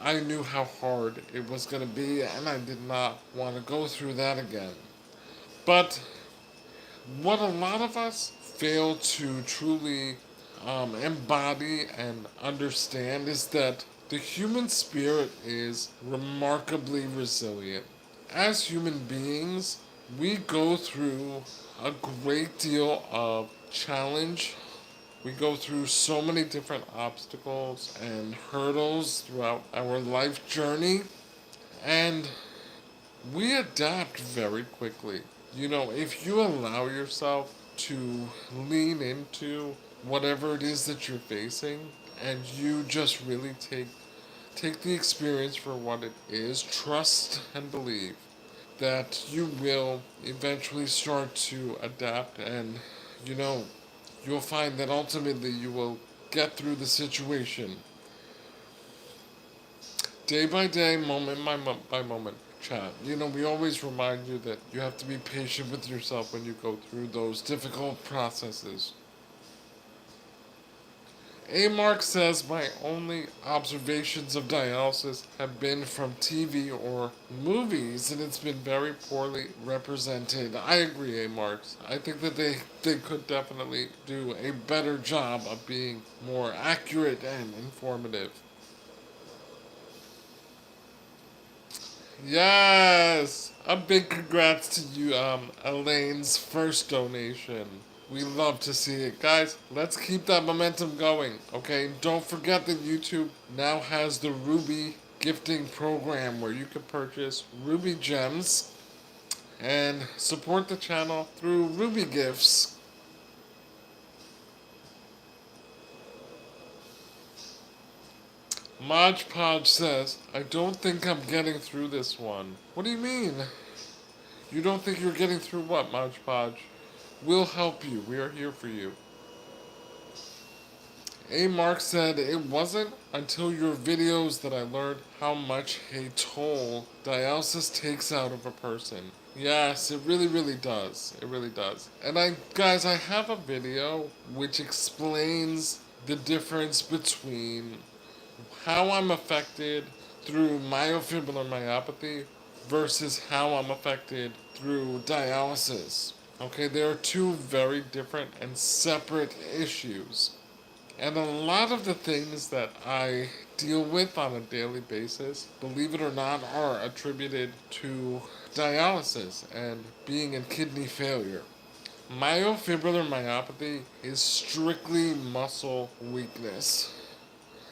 I knew how hard it was going to be, and I did not want to go through that again. But what a lot of us fail to truly embody and understand is that the human spirit is remarkably resilient. As human beings, we go through a great deal of challenge. We go through so many different obstacles and hurdles throughout our life journey, and we adapt very quickly. You know, if you allow yourself to lean into whatever it is that you're facing and you just really take the experience for what it is, trust and believe that you will eventually start to adapt, and you know, you'll find that ultimately you will get through the situation day by day, moment by moment, chat. You know, we always remind you that you have to be patient with yourself when you go through those difficult processes. A Mark says my only observations of dialysis have been from TV or movies, and it's been very poorly represented. I agree, A Marks. I think that they could definitely do a better job of being more accurate and informative. Yes! A big congrats to you, Elaine's first donation. We love to see it. Guys, let's keep that momentum going, okay? Don't forget that YouTube now has the Ruby gifting program where you can purchase Ruby gems and support the channel through Ruby gifts. Modge Podge says, I don't think I'm getting through this one. What do you mean? You don't think you're getting through what, Modge Podge? We'll help you. We are here for you. A. Mark said, it wasn't until your videos that I learned how much a toll dialysis takes out of a person. Yes, it really, really does. It really does. And guys, I have a video which explains the difference between how I'm affected through myofibrillar myopathy versus how I'm affected through dialysis. Okay, there are two very different and separate issues. And a lot of the things that I deal with on a daily basis, believe it or not, are attributed to dialysis and being in kidney failure. Myofibrillar myopathy is strictly muscle weakness.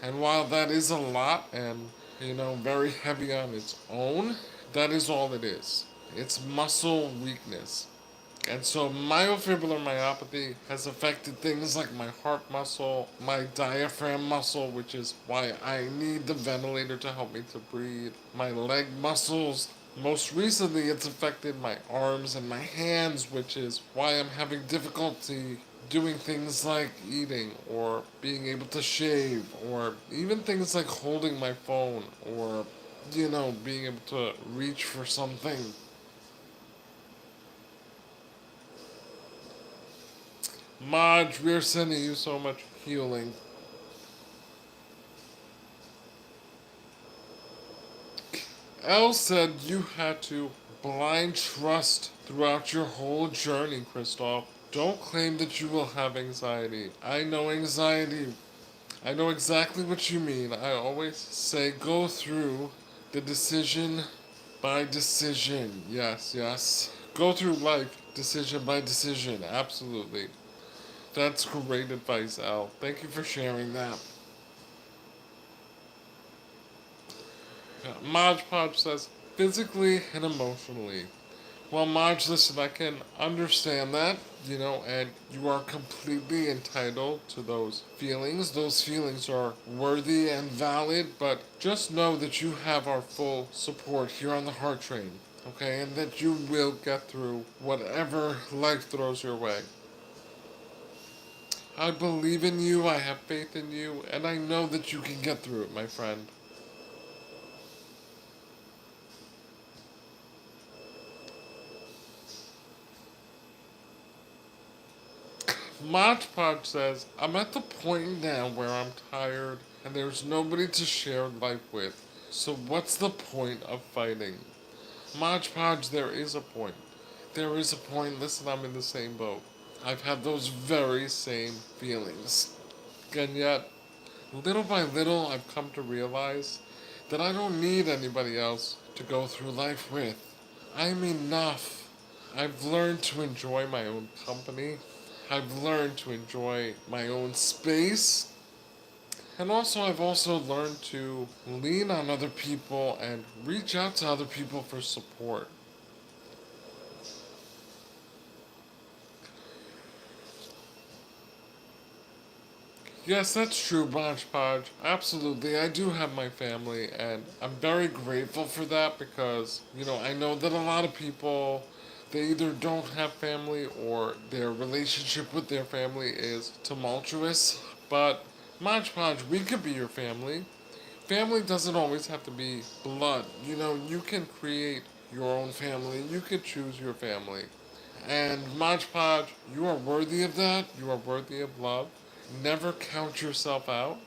And while that is a lot and, you know, very heavy on its own, that is all it is. It's muscle weakness. And so myofibrillar myopathy has affected things like my heart muscle, my diaphragm muscle, which is why I need the ventilator to help me to breathe, my leg muscles. Most recently, it's affected my arms and my hands, which is why I'm having difficulty doing things like eating or being able to shave or even things like holding my phone or, you know, being able to reach for something. Marge, we're sending you so much healing. Elle said you had to blind trust throughout your whole journey, Christoph. Don't claim that you will have anxiety. I know anxiety. I know exactly what you mean. I always say go through the decision by decision. Yes, yes. Go through life decision by decision. Absolutely. That's great advice, Al. Thank you for sharing that. Modge Podge says, physically and emotionally. Well, Modge, listen, I can understand that, you know, and you are completely entitled to those feelings. Those feelings are worthy and valid, but just know that you have our full support here on the Heart Train, okay, and that you will get through whatever life throws your way. I believe in you, I have faith in you, and I know that you can get through it, my friend. Mod Podge says, I'm at the point now where I'm tired and there's nobody to share life with. So what's the point of fighting? Mod Podge, there is a point. There is a point. Listen, I'm in the same boat. I've had those very same feelings. And yet, little by little, I've come to realize that I don't need anybody else to go through life with. I'm enough. I've learned to enjoy my own company. I've learned to enjoy my own space. And also, I've also learned to lean on other people and reach out to other people for support. Yes, that's true, Bonch Podge. Absolutely, I do have my family, and I'm very grateful for that because, I know that a lot of people, they either don't have family or their relationship with their family is tumultuous. But, Bonch Podge, we could be your family. Family doesn't always have to be blood. You can create your own family, you could choose your family. And Mod Podge, you are worthy of that. You are worthy of love. Never count yourself out.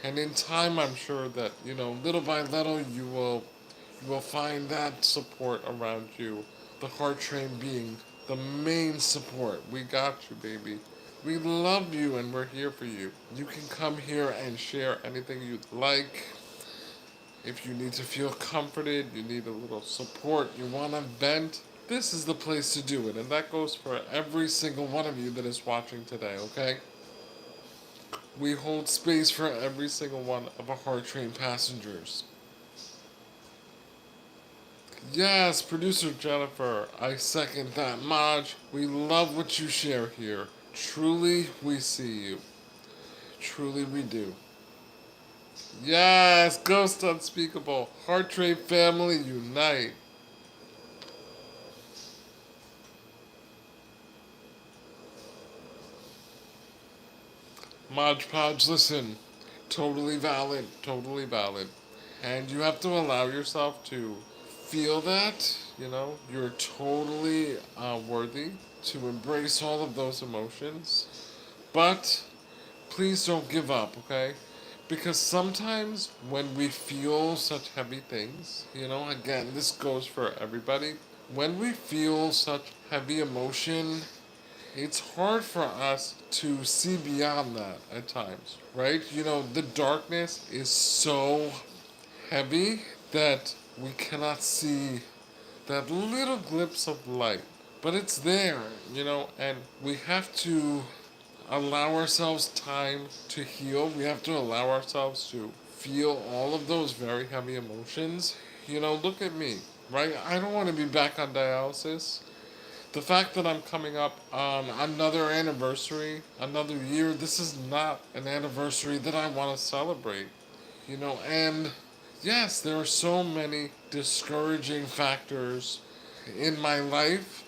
And in time, I'm sure that little by little, you will find that support around you. The heart train being the main support. We got you, baby. We love you, and we're here for you. You can come here and share anything you'd like. If you need to feel comforted, you need a little support, you want to vent, this is the place to do it. And that goes for every single one of you that is watching today, okay? We hold space for every single one of our Heart Train passengers. Yes, producer Jennifer, I second that. Maj, we love what you share here. Truly, we see you. Truly, we do. Yes, Ghost Unspeakable. Heart Train family, unite. Mod Podge, listen. Totally valid. Totally valid. And you have to allow yourself to feel that, you're totally worthy to embrace all of those emotions. But please don't give up, okay? Because sometimes when we feel such heavy things, again, this goes for everybody. When we feel such heavy emotion, it's hard for us to see beyond that at times, right? The darkness is so heavy that we cannot see that little glimpse of light. But it's there, and we have to allow ourselves time to heal. We have to allow ourselves to feel all of those very heavy emotions. Look at me, right? I don't want to be back on dialysis. The fact that I'm coming up on another anniversary, another year, this is not an anniversary that I want to celebrate. And yes, there are so many discouraging factors in my life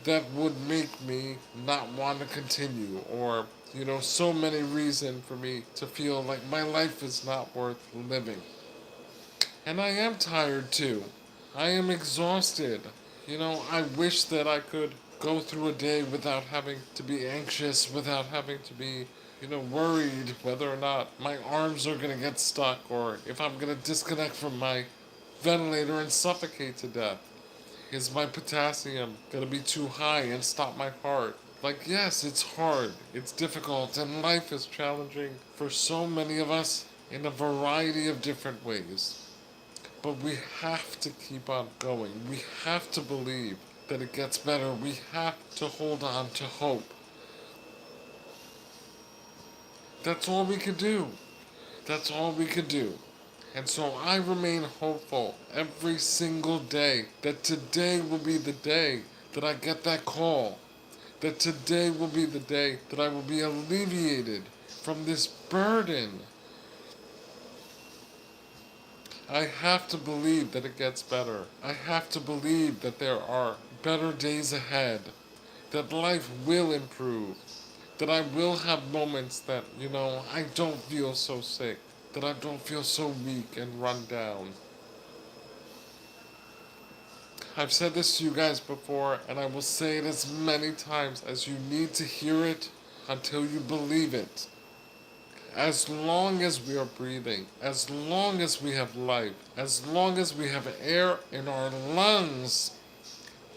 that would make me not want to continue, or so many reasons for me to feel like my life is not worth living. And I am tired too. I am exhausted. I wish that I could go through a day without having to be anxious, without having to be worried whether or not my arms are going to get stuck or if I'm going to disconnect from my ventilator and suffocate to death. Is my potassium going to be too high and stop my heart? Like, yes, it's hard, it's difficult, and life is challenging for so many of us in a variety of different ways. But we have to keep on going. We have to believe that it gets better. We have to hold on to hope. That's all we can do. That's all we can do. And so I remain hopeful every single day that today will be the day that I get that call. That today will be the day that I will be alleviated from this burden. I have to believe that it gets better. I have to believe that there are better days ahead. That life will improve. That I will have moments that, I don't feel so sick. That I don't feel so weak and run down. I've said this to you guys before, and I will say it as many times as you need to hear it until you believe it. As long as we are breathing, as long as we have life, as long as we have air in our lungs,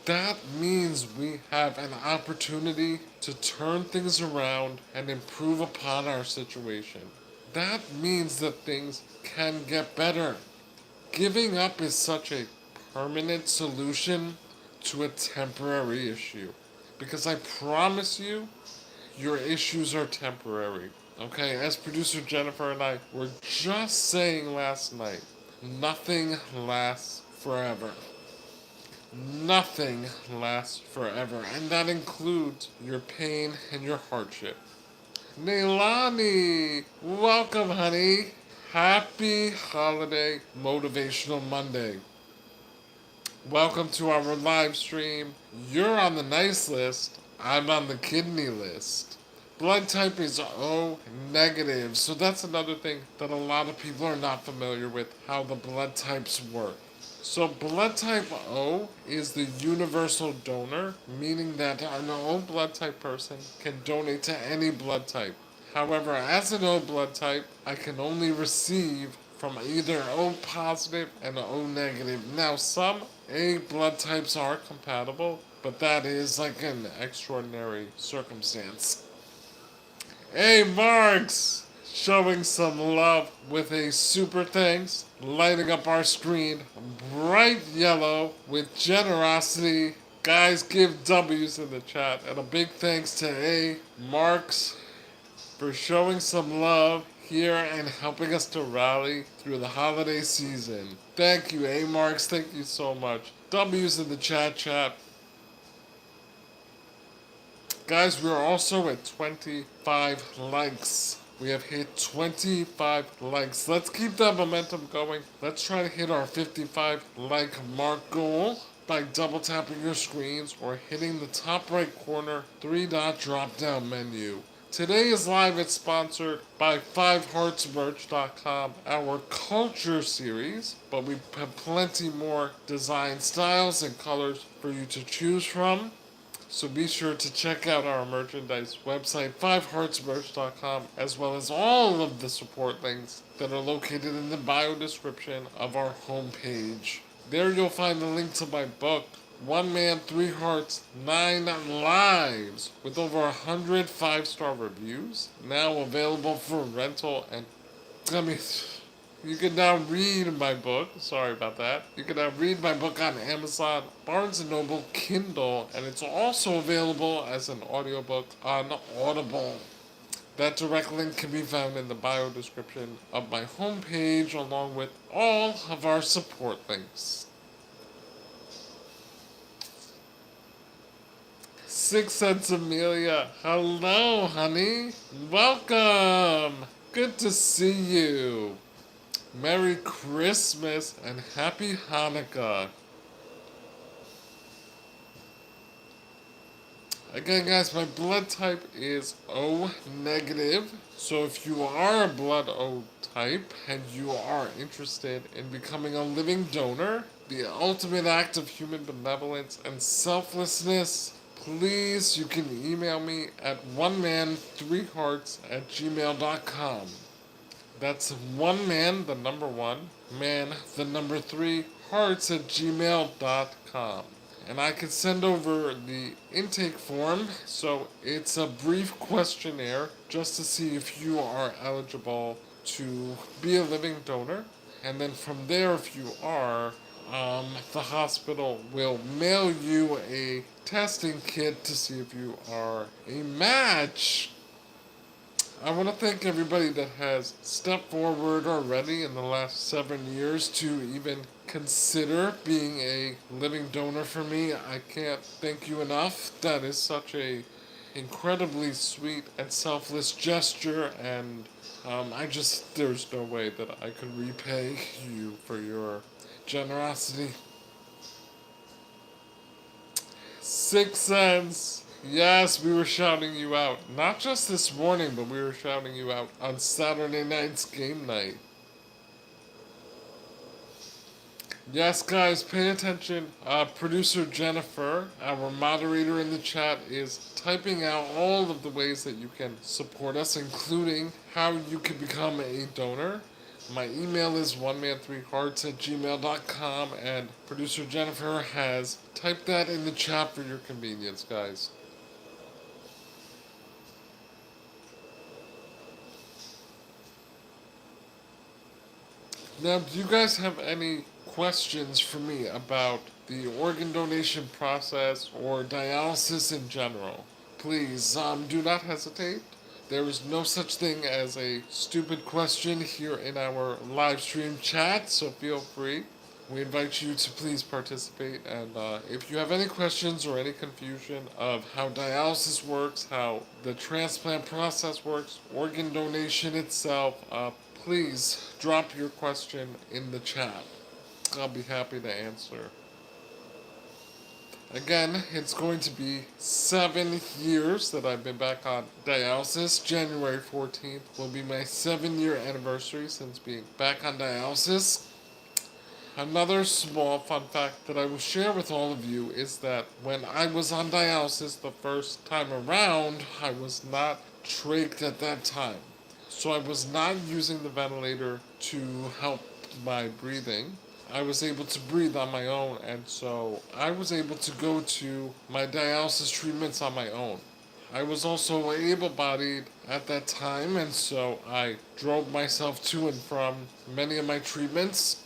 that means we have an opportunity to turn things around and improve upon our situation. That means that things can get better. Giving up is such a permanent solution to a temporary issue. Because I promise you, your issues are temporary. Okay, as producer Jennifer and I were just saying last night, nothing lasts forever. Nothing lasts forever, and that includes your pain and your hardship. Neilani, welcome, honey. Happy holiday motivational Monday. Welcome to our live stream. You're on the nice list. I'm on the kidney list. Blood type is O negative, so that's another thing that a lot of people are not familiar with, how the blood types work. So blood type O is the universal donor, meaning that an O blood type person can donate to any blood type. However, as an O blood type, I can only receive from either O positive and O negative. Now, some A blood types are compatible, but that is like an extraordinary circumstance. Hey, Marks! Showing some love with a super thanks, lighting up our screen bright yellow with generosity. Guys, give W's in the chat, and a big thanks to A. Marks for showing some love here and helping us to rally through the holiday season. Thank you, A. Marks. Thank you so much. W's in the chat. Guys, we're also at 25 likes. We have hit 25 likes. Let's keep that momentum going. Let's try to hit our 55 like mark goal by double tapping your screens or hitting the top right corner 3-dot drop down menu. Today is live. It's sponsored by 5heartsmerch.com, our culture series, but we have plenty more design styles and colors for you to choose from. So be sure to check out our merchandise website, 5heartsmerch.com, as well as all of the support links that are located in the bio description of our homepage. There you'll find the link to my book, One Man, Three Hearts, 9 Lives, with over 100 5-star reviews, now available for rental and... You can now read my book. Sorry about that. You can now read my book on Amazon, Barnes & Noble, Kindle, and it's also available as an audiobook on Audible. That direct link can be found in the bio description of my homepage, along with all of our support links. 6 Cents Amelia, hello, honey. Welcome. Good to see you. Merry Christmas and Happy Hanukkah. Again, guys, my blood type is O negative. So if you are a blood O type and you are interested in becoming a living donor, the ultimate act of human benevolence and selflessness, please, you can email me at oneman3hearts@gmail.com. That's one man, the number 1, man, the number 3, hearts@gmail.com. And I can send over the intake form, so it's a brief questionnaire just to see if you are eligible to be a living donor. And then from there, if you are, the hospital will mail you a testing kit to see if you are a match. I want to thank everybody that has stepped forward already in the last 7 years to even consider being a living donor for me. I can't thank you enough. That is such a incredibly sweet and selfless gesture, and there's no way that I could repay you for your generosity. 6 cents. Yes, we were shouting you out. Not just this morning, but we were shouting you out on Saturday night's game night. Yes, guys, pay attention. Producer Jennifer, our moderator in the chat, is typing out all of the ways that you can support us, including how you can become a donor. My email is oneman3hearts@gmail.com, and producer Jennifer has typed that in the chat for your convenience, guys. Now, do you guys have any questions for me about the organ donation process or dialysis in general? Please, do not hesitate. There is no such thing as a stupid question here in our live stream chat, so feel free. We invite you to please participate, and if you have any questions or any confusion of how dialysis works, how the transplant process works, organ donation itself, please drop your question in the chat. I'll be happy to answer. Again, it's going to be 7 years that I've been back on dialysis. January 14th will be my 7-year anniversary since being back on dialysis. Another small fun fact that I will share with all of you is that when I was on dialysis the first time around, I was not trached at that time. So I was not using the ventilator to help my breathing. I was able to breathe on my own, and so I was able to go to my dialysis treatments on my own. I was also able bodied at that time, and so I drove myself to and from many of my treatments.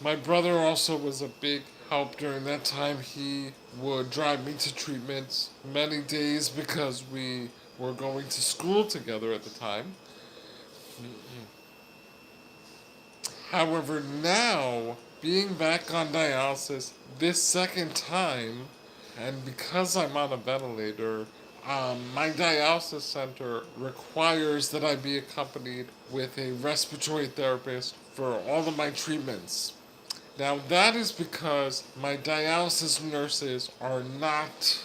My brother also was a big help during that time. He would drive me to treatments many days because we were going to school together at the time. However, now, being back on dialysis this second time, and because I'm on a ventilator, my dialysis center requires that I be accompanied with a respiratory therapist for all of my treatments. Now, that is because my dialysis nurses are not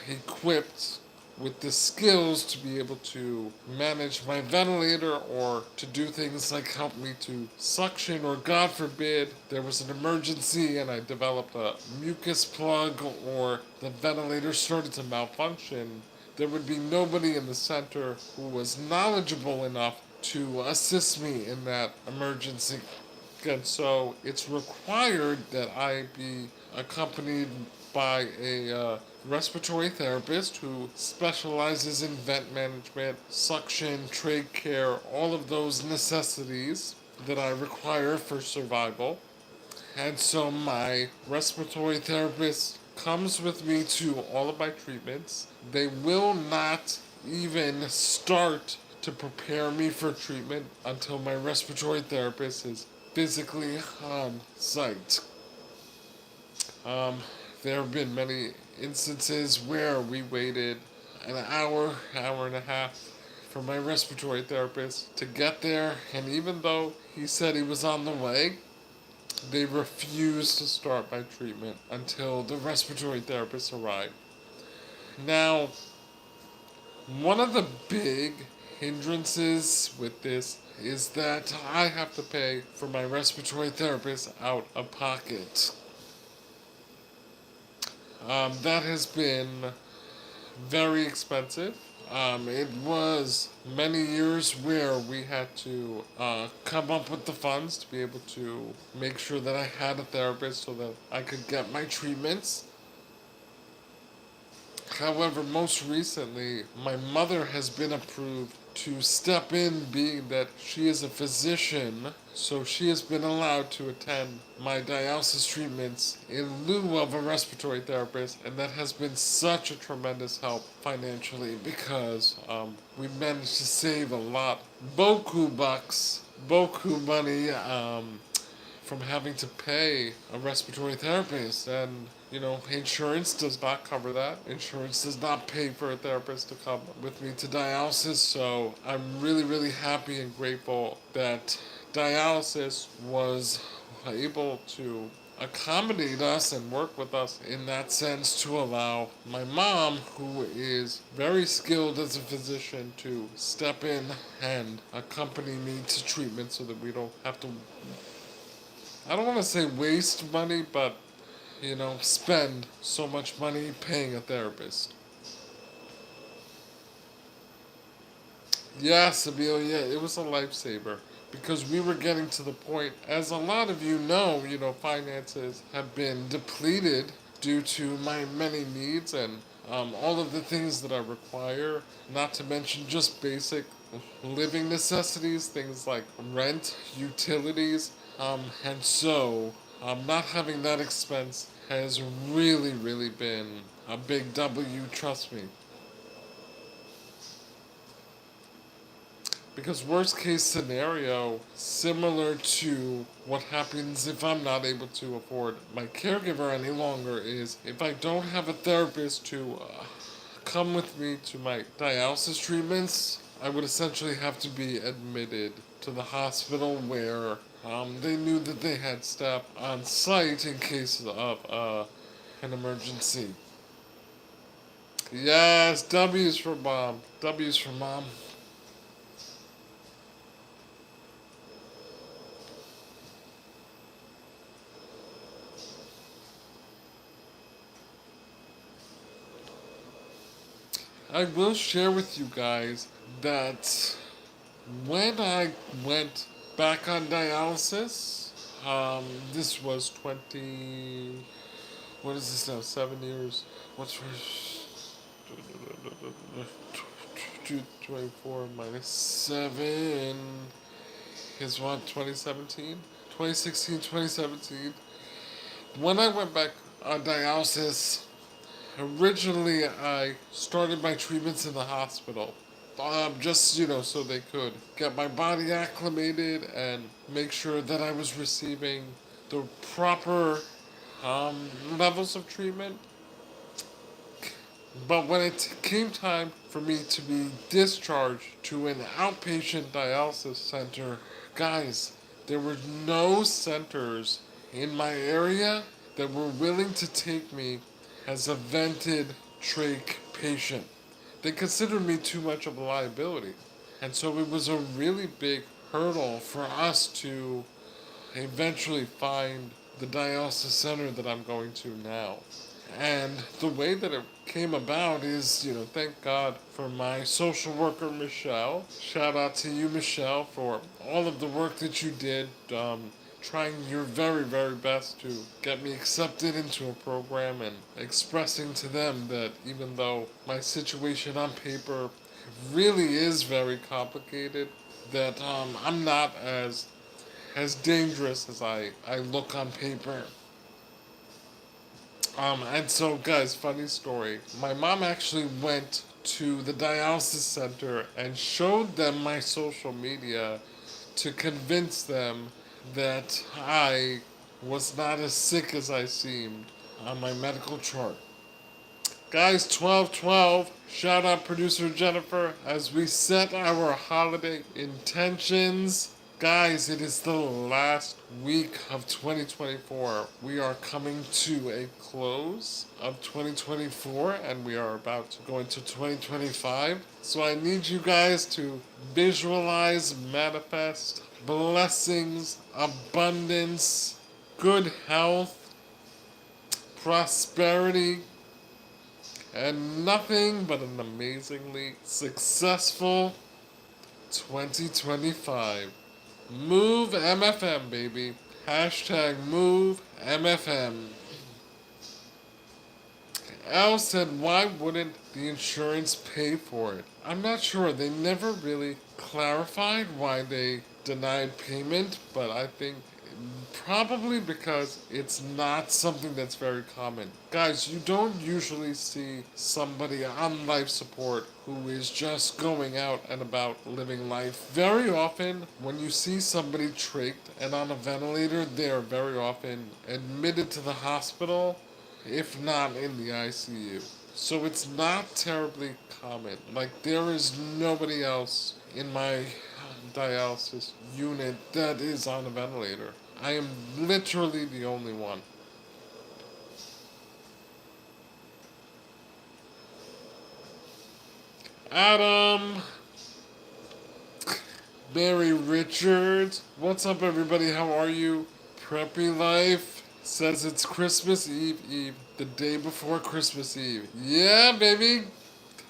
equipped with the skills to be able to manage my ventilator or to do things like help me to suction, or God forbid there was an emergency and I developed a mucus plug or the ventilator started to malfunction. There would be nobody in the center who was knowledgeable enough to assist me in that emergency. And so it's required that I be accompanied by a respiratory therapist who specializes in vent management, suction, trach care, all of those necessities that I require for survival. And so my respiratory therapist comes with me to all of my treatments. They will not even start to prepare me for treatment until my respiratory therapist is physically on site. Um, there have been many instances where we waited an hour, hour and a half for my respiratory therapist to get there, and even though he said he was on the way, they refused to start my treatment until the respiratory therapist arrived. Now, one of the big hindrances with this is that I have to pay for my respiratory therapist out of pocket. That has been very expensive. It was many years where we had to come up with the funds to be able to make sure that I had a therapist so that I could get my treatments. However, most recently, my mother has been approved to step in, being that she is a physician, so she has been allowed to attend my dialysis treatments in lieu of a respiratory therapist, and that has been such a tremendous help financially because we managed to save a lot, boku bucks, boku money, from having to pay a respiratory therapist. And insurance does not cover that. Insurance does not pay for a therapist to come with me to dialysis. So I'm really, really happy and grateful that dialysis was able to accommodate us and work with us in that sense, to allow my mom, who is very skilled as a physician, to step in and accompany me to treatment so that we don't have to I don't want to say waste money, but, spend so much money paying a therapist. Yes, Amelia, it was a lifesaver because we were getting to the point, as a lot of finances have been depleted due to my many needs and all of the things that I require, not to mention just basic living necessities, things like rent, utilities, and so not having that expense has really, really been a big W, trust me. Because worst case scenario, similar to what happens if I'm not able to afford my caregiver any longer, is if I don't have a therapist to come with me to my dialysis treatments, I would essentially have to be admitted to the hospital where they knew that they had staff on site in case of an emergency. Yes, W's for mom. W's for mom. I will share with you guys that when I went back on dialysis, this was 20. What is this now? 7 years? What's for 24 minus 7 is what? 2017? 2016, 2017. When I went back on dialysis, originally, I started my treatments in the hospital. Just, so they could get my body acclimated and make sure that I was receiving the proper levels of treatment. But when it came time for me to be discharged to an outpatient dialysis center, guys, there were no centers in my area that were willing to take me as a vented trach patient. They considered me too much of a liability. And so it was a really big hurdle for us to eventually find the dialysis center that I'm going to now. And the way that it came about is, thank God for my social worker, Michelle. Shout out to you, Michelle, for all of the work that you did, trying your very, very best to get me accepted into a program and expressing to them that even though my situation on paper really is very complicated, that I'm not as dangerous as I look on paper. And so, guys, funny story. My mom actually went to the dialysis center and showed them my social media to convince them that I was not as sick as I seemed on my medical chart. Guys, 12/12, shout out producer Jennifer as we set our holiday intentions. Guys, it is the last week of 2024. We are coming to a close of 2024 and we are about to go into 2025. So I need you guys to visualize, manifest blessings, abundance, good health, prosperity, and nothing but an amazingly successful 2025. Move MFM, baby. Hashtag move MFM. Al said, why wouldn't the insurance pay for it? I'm not sure. They never really clarified why they denied payment, but I think probably because it's not something that's very common. Guys, you don't usually see somebody on life support who is just going out and about living life. Very often, when you see somebody trached and on a ventilator, they are very often admitted to the hospital, if not in the ICU. So it's not terribly common. Like, there is nobody else in my dialysis unit that is on a ventilator. I am literally the only one. Adam, Mary Richards, what's up, everybody? How are you? Preppy Life says it's Christmas Eve, the day before Christmas Eve. Yeah, baby.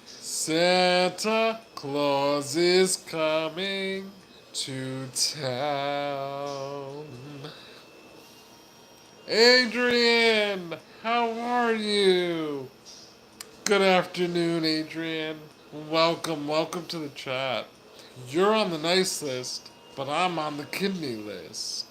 Santa Claus is coming to town. Adrian, how are you? Good afternoon, Adrian. Welcome to the chat. You're on the nice list, but I'm on the kidney list.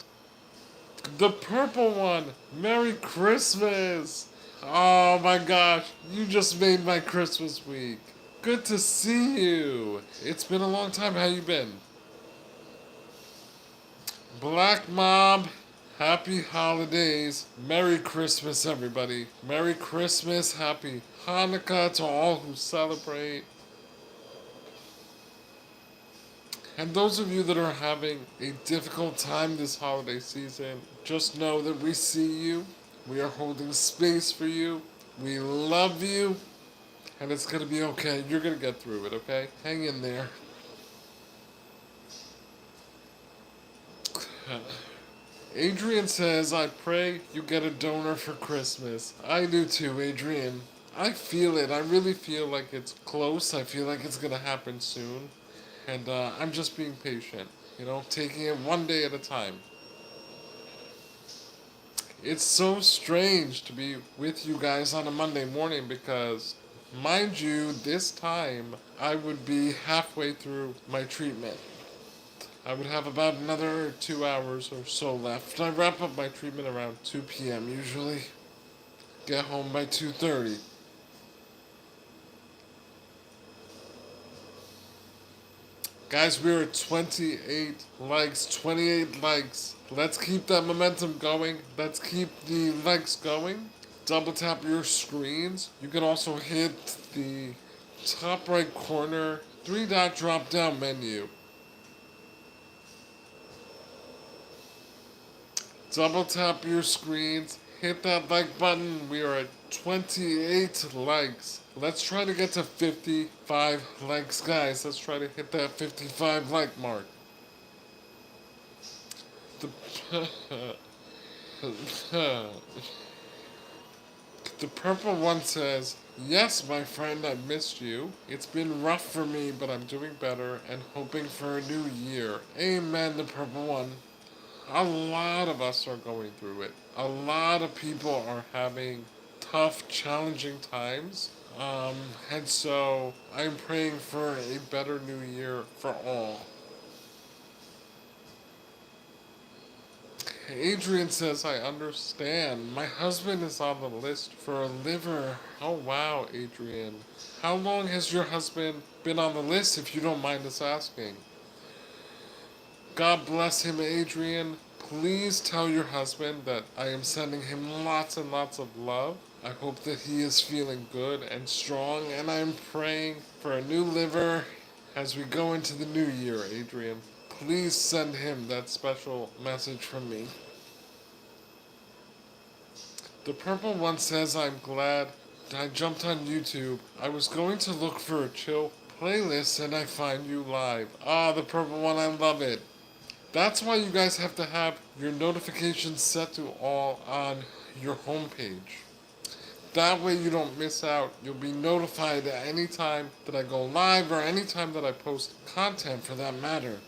The purple one. Merry Christmas. Oh my gosh, you just made my Christmas week. Good to see you. It's been a long time. How you been? Black Mob, happy holidays. Merry Christmas, everybody. Merry Christmas. Happy Hanukkah to all who celebrate. And those of you that are having a difficult time this holiday season, just know that we see you. We are holding space for you. We love you. And it's going to be okay. You're going to get through it, okay? Hang in there. Adrian says, I pray you get a donor for Christmas. I do too, Adrian. I feel it. I really feel like it's close. I feel like it's going to happen soon. And I'm just being patient, taking it one day at a time. It's so strange to be with you guys on a Monday morning because, mind you, this time I would be halfway through my treatment. I would have about another 2 hours or so left. I wrap up my treatment around 2 p.m. usually. Get home by 2:30. Guys, we're at 28 likes. 28 likes. Let's keep that momentum going. Let's keep the likes going. Double tap your screens. You can also hit the top right corner 3-dot drop down menu. Double tap your screens. Hit that like button. We are at 28 likes. Let's try to get to 55 likes, guys. Let's try to hit that 55 like mark. The purple one says, yes, my friend, I missed you. It's been rough for me, but I'm doing better and hoping for a new year. Amen, the purple one. A lot of us are going through it. A lot of people are having tough, challenging times. And so I'm praying for a better new year for all. Adrian says, I understand. My husband is on the list for a liver. Oh, wow, Adrian. How long has your husband been on the list, if you don't mind us asking? God bless him, Adrian. Please tell your husband that I am sending him lots and lots of love. I hope that he is feeling good and strong, and I'm praying for a new liver as we go into the new year, Adrian. Please send him that special message from me. The purple one says, I'm glad I jumped on YouTube. I was going to look for a chill playlist and I find you live. Ah, the purple one, I love it. That's why you guys have to have your notifications set to all on your homepage. That way you don't miss out. You'll be notified at any time that I go live or any time that I post content for that matter.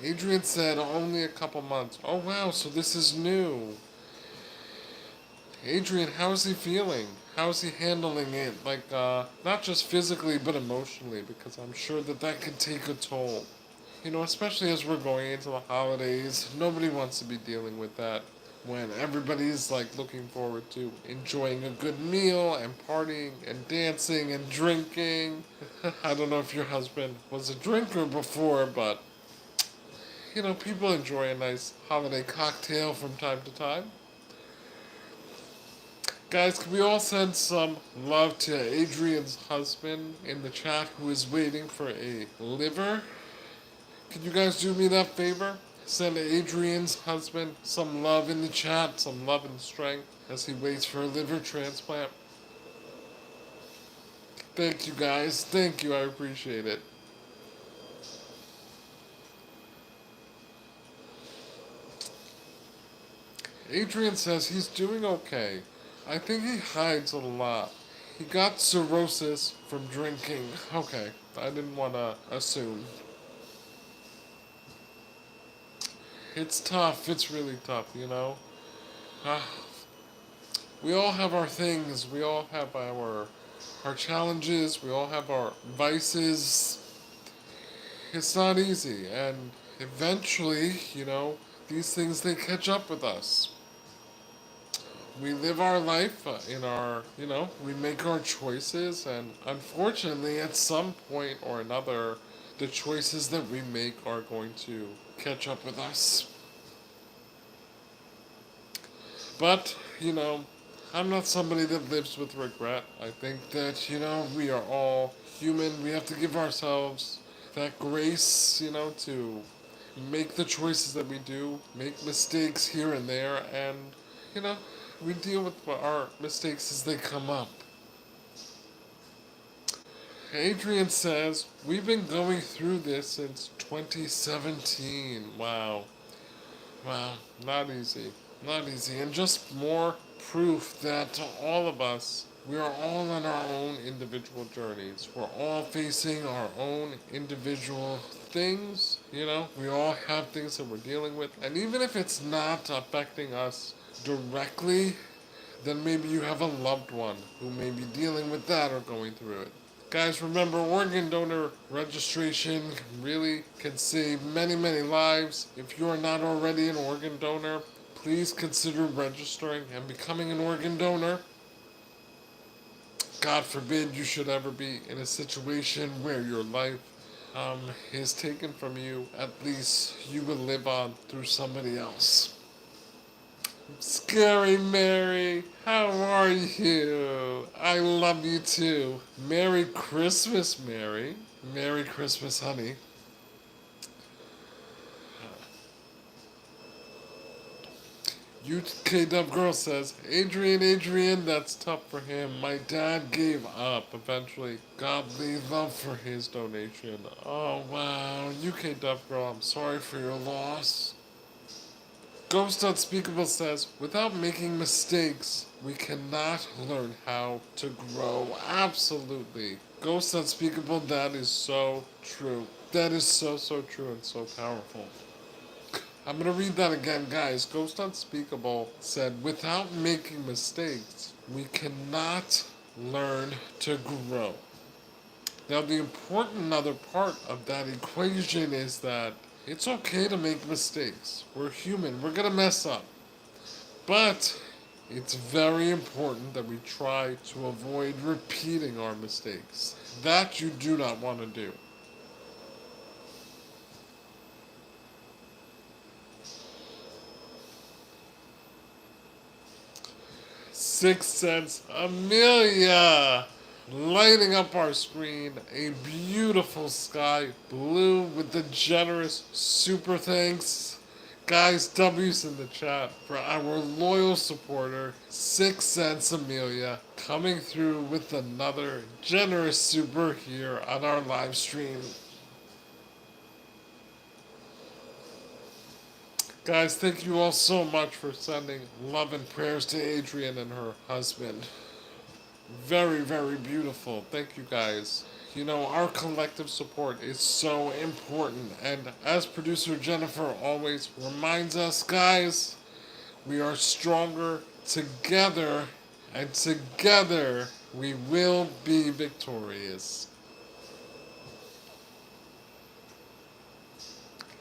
Adrian said only a couple months. Oh wow, so this is new. Adrian, how's he feeling? How's he handling it? Like, not just physically, but emotionally, because I'm sure that can take a toll. Especially as we're going into the holidays, nobody wants to be dealing with that when everybody's like looking forward to enjoying a good meal and partying and dancing and drinking. I don't know if your husband was a drinker before, but people enjoy a nice holiday cocktail from time to time. Guys, can we all send some love to Adrian's husband in the chat who is waiting for a liver? Can you guys do me that favor? Send Adrian's husband some love in the chat, some love and strength as he waits for a liver transplant. Thank you guys. Thank you. I appreciate it. Adrian says he's doing okay. I think he hides a lot. He got cirrhosis from drinking. Okay, I didn't want to assume. It's tough. It's really tough, you know? Ah, we all have our things. We all have our challenges. We all have our vices. It's not easy, and eventually, these things they catch up with us. We live our life in our, we make our choices, and unfortunately, at some point or another, the choices that we make are going to catch up with us. But, I'm not somebody that lives with regret. I think that, we are all human. We have to give ourselves that grace, to make the choices that we do, make mistakes here and there, and, you know, we deal with our mistakes as they come up. Adrian says, we've been going through this since 2017. Wow. Wow. Not easy. Not easy. And just more proof that to all of us, we are all on our own individual journeys. We're all facing our own individual things. We all have things that we're dealing with. And even if it's not affecting us directly, then maybe you have a loved one who may be dealing with that or going through it. Guys, remember, organ donor registration really can save many, many lives. If you are not already an organ donor, please consider registering and becoming an organ donor. God forbid you should ever be in a situation where your life is taken from you. At least you will live on through somebody else. Scary Mary, how are you? I love you too. Merry Christmas, Mary. Merry Christmas, honey. UK Dub Girl says, Adrian, that's tough for him. My dad gave up eventually. Godly love for his donation. Oh, wow. UK Dub Girl, I'm sorry for your loss. Ghost Unspeakable says, without making mistakes, we cannot learn how to grow. Absolutely. Ghost Unspeakable, that is so true. That is so, so true and so powerful. I'm going to read that again, guys. Ghost Unspeakable said, without making mistakes, we cannot learn to grow. Now, the important other part of that equation is that it's okay to make mistakes. We're human. We're going to mess up. But it's very important that we try to avoid repeating our mistakes. That you do not want to do. 6 cents, Amelia! Lighting up our screen, a beautiful sky blue with the generous super thanks. Guys, W's in the chat for our loyal supporter, 6 cents Amelia, coming through with another generous super here on our live stream. Guys, thank you all so much for sending love and prayers to Adrian and her husband. Very, very beautiful. Thank you guys. Our collective support is so important. And as producer Jennifer always reminds us, guys, we are stronger together, and together we will be victorious.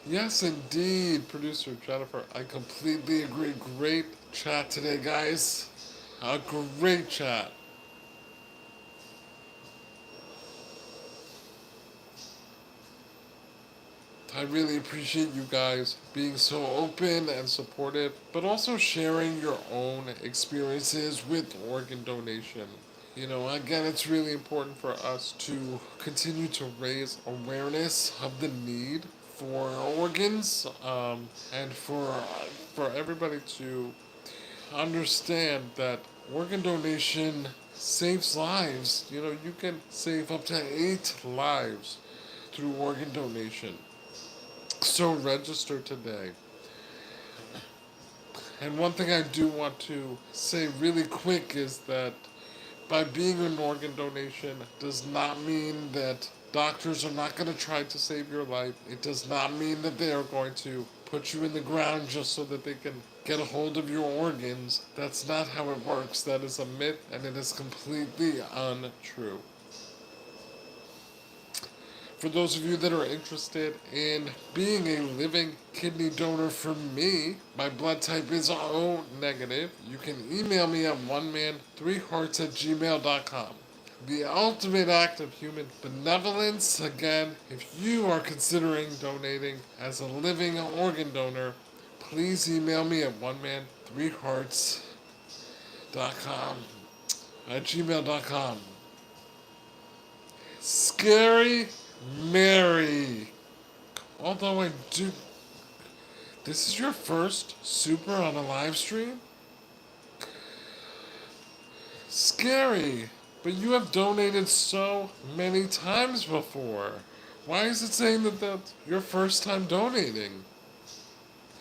Yes, indeed, producer Jennifer. I completely agree. Great chat today, guys. A great chat. I really appreciate you guys being so open and supportive, but also sharing your own experiences with organ donation. Again, it's really important for us to continue to raise awareness of the need for organs, and for everybody to understand that organ donation saves lives. You can save up to 8 lives through organ donation. So register today. And one thing I do want to say really quick is that by being an organ donation does not mean that doctors are not going to try to save your life. It does not mean that they are going to put you in the ground just so that they can get a hold of your organs. That's not how it works. That is a myth and it is completely untrue. For those of you that are interested in being a living kidney donor for me, my blood type is O negative. You can email me at oneman3hearts@gmail.com. The ultimate act of human benevolence. Again, if you are considering donating as a living organ donor, please email me at oneman3hearts.com at gmail.com. Scary Mary. Although I do. This is your first super on a live stream? Scary. But you have donated so many times before. Why is it saying that that's your first time donating?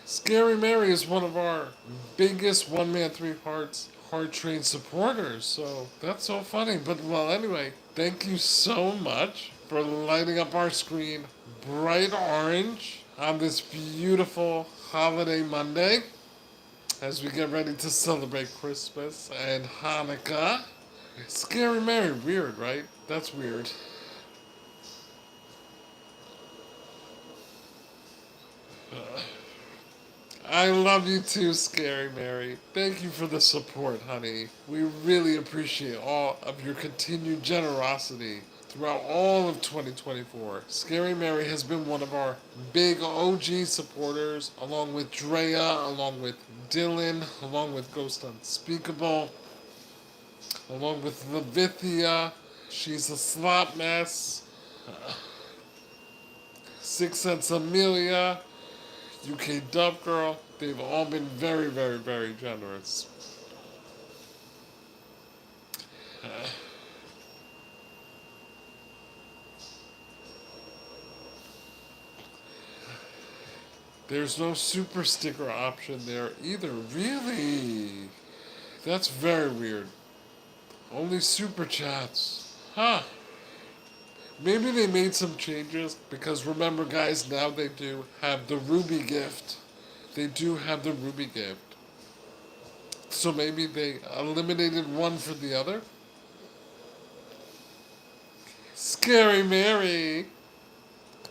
Scary Mary is one of our biggest One Man Three Hearts Heart Train supporters, so that's so funny. But well, anyway, thank you so much for lighting up our screen bright orange on this beautiful holiday Monday as we get ready to celebrate Christmas and Hanukkah. Scary Mary, weird, right? That's weird. I love you too, Scary Mary. Thank you for the support, honey. We really appreciate all of your continued generosity throughout all of 2024. Scary Mary has been one of our big OG supporters, along with Drea, along with Dylan, along with Ghost Unspeakable, along with Levithia. She's a slot mess. Six Sense Amelia. UK Dub Girl, they've all been very, very, very generous. There's no super sticker option there either. Really? That's very weird. Only super chats. Huh. Maybe they made some changes because remember, guys, now they do have the Ruby gift. They do have the Ruby gift. So maybe they eliminated one for the other? Scary Mary!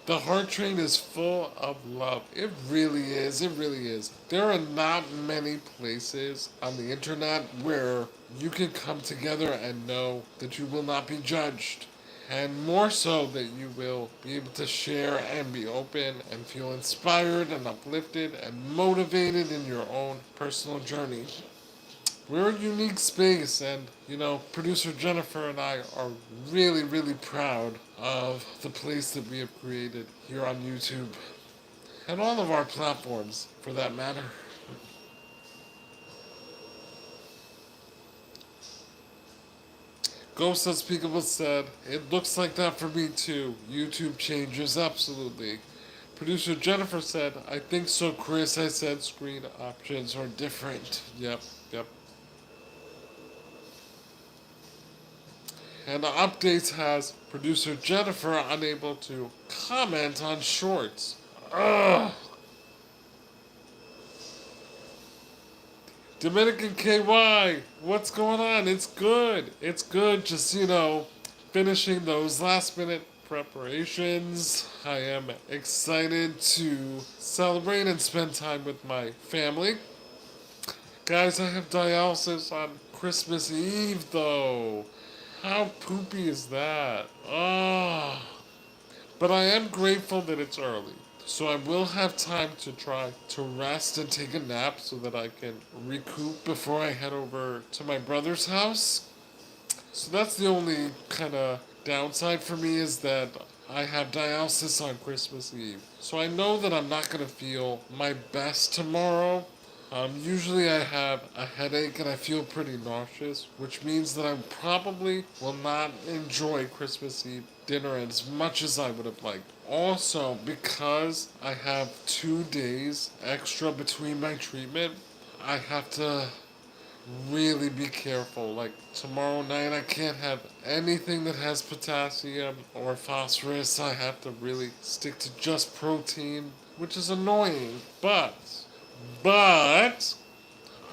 The Heart Train is full of love. It really is. It really is. There are not many places on the internet where you can come together and know that you will not be judged. And more so that you will be able to share and be open and feel inspired and uplifted and motivated in your own personal journey. We're a unique space, and producer Jennifer and I are really, really proud of the place that we have created here on YouTube and all of our platforms for that matter. Ghost Unspeakable said, "It looks like that for me too. YouTube changes, absolutely." Producer Jennifer said, "I think so, Chris." I said, "Screen options are different." Yep, yep. And the updates has producer Jennifer unable to comment on shorts. Ugh. Dominican KY, what's going on? It's good. It's good. Just, finishing those last minute preparations. I am excited to celebrate and spend time with my family. Guys, I have dialysis on Christmas Eve, though. How poopy is that? Oh. But I am grateful that it's early. So I will have time to try to rest and take a nap so that I can recoup before I head over to my brother's house. So that's the only kind of downside for me, is that I have dialysis on Christmas Eve. So I know that I'm not going to feel my best tomorrow. Usually I have a headache and I feel pretty nauseous, which means that I probably will not enjoy Christmas Eve dinner as much as I would have liked. Also, because I have 2 days extra between my treatment, I have to really be careful. Like tomorrow night, I can't have anything that has potassium or phosphorus. I have to really stick to just protein, which is annoying. But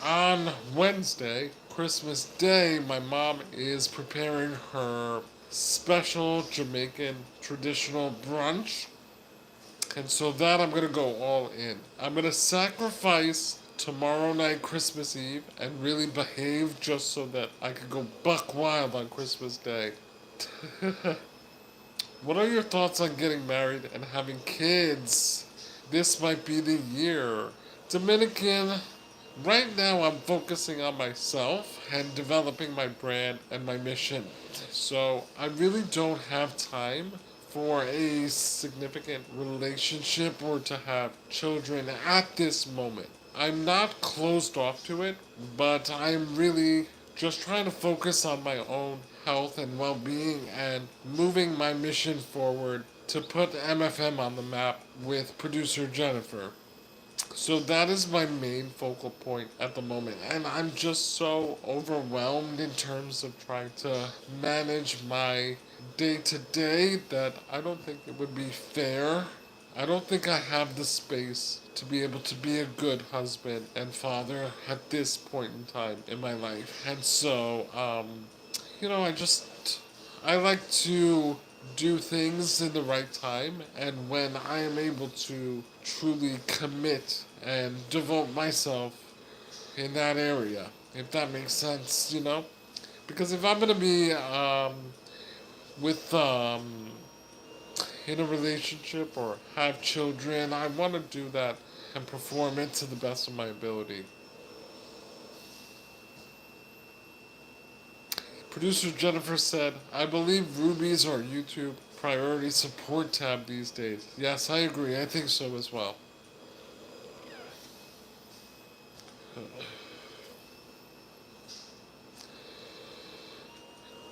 on Wednesday, Christmas Day, my mom is preparing her special Jamaican traditional brunch. And so that I'm gonna go all in. I'm gonna sacrifice tomorrow night, Christmas Eve, and really behave just so that I could go buck wild on Christmas Day. What are your thoughts on getting married and having kids? This might be the year. Dominican, right now I'm focusing on myself and developing my brand and my mission. So I really don't have time for a significant relationship or to have children at this moment. I'm not closed off to it, but I'm really just trying to focus on my own health and well being and moving my mission forward to put MFM on the map with producer Jennifer. So that is my main focal point at the moment. And I'm just so overwhelmed in terms of trying to manage my day to day that I don't think it would be fair. I don't think I have the space to be able to be a good husband and father at this point in time in my life. And so, I like to do things in the right time, and when I am able to truly commit and devote myself in that area, if that makes sense, Because if I'm gonna be with in a relationship or have children, I want to do that and perform it to the best of my ability. Producer Jennifer said, I believe rubies are YouTube priority support tab these days. Yes, I agree. I think so as well.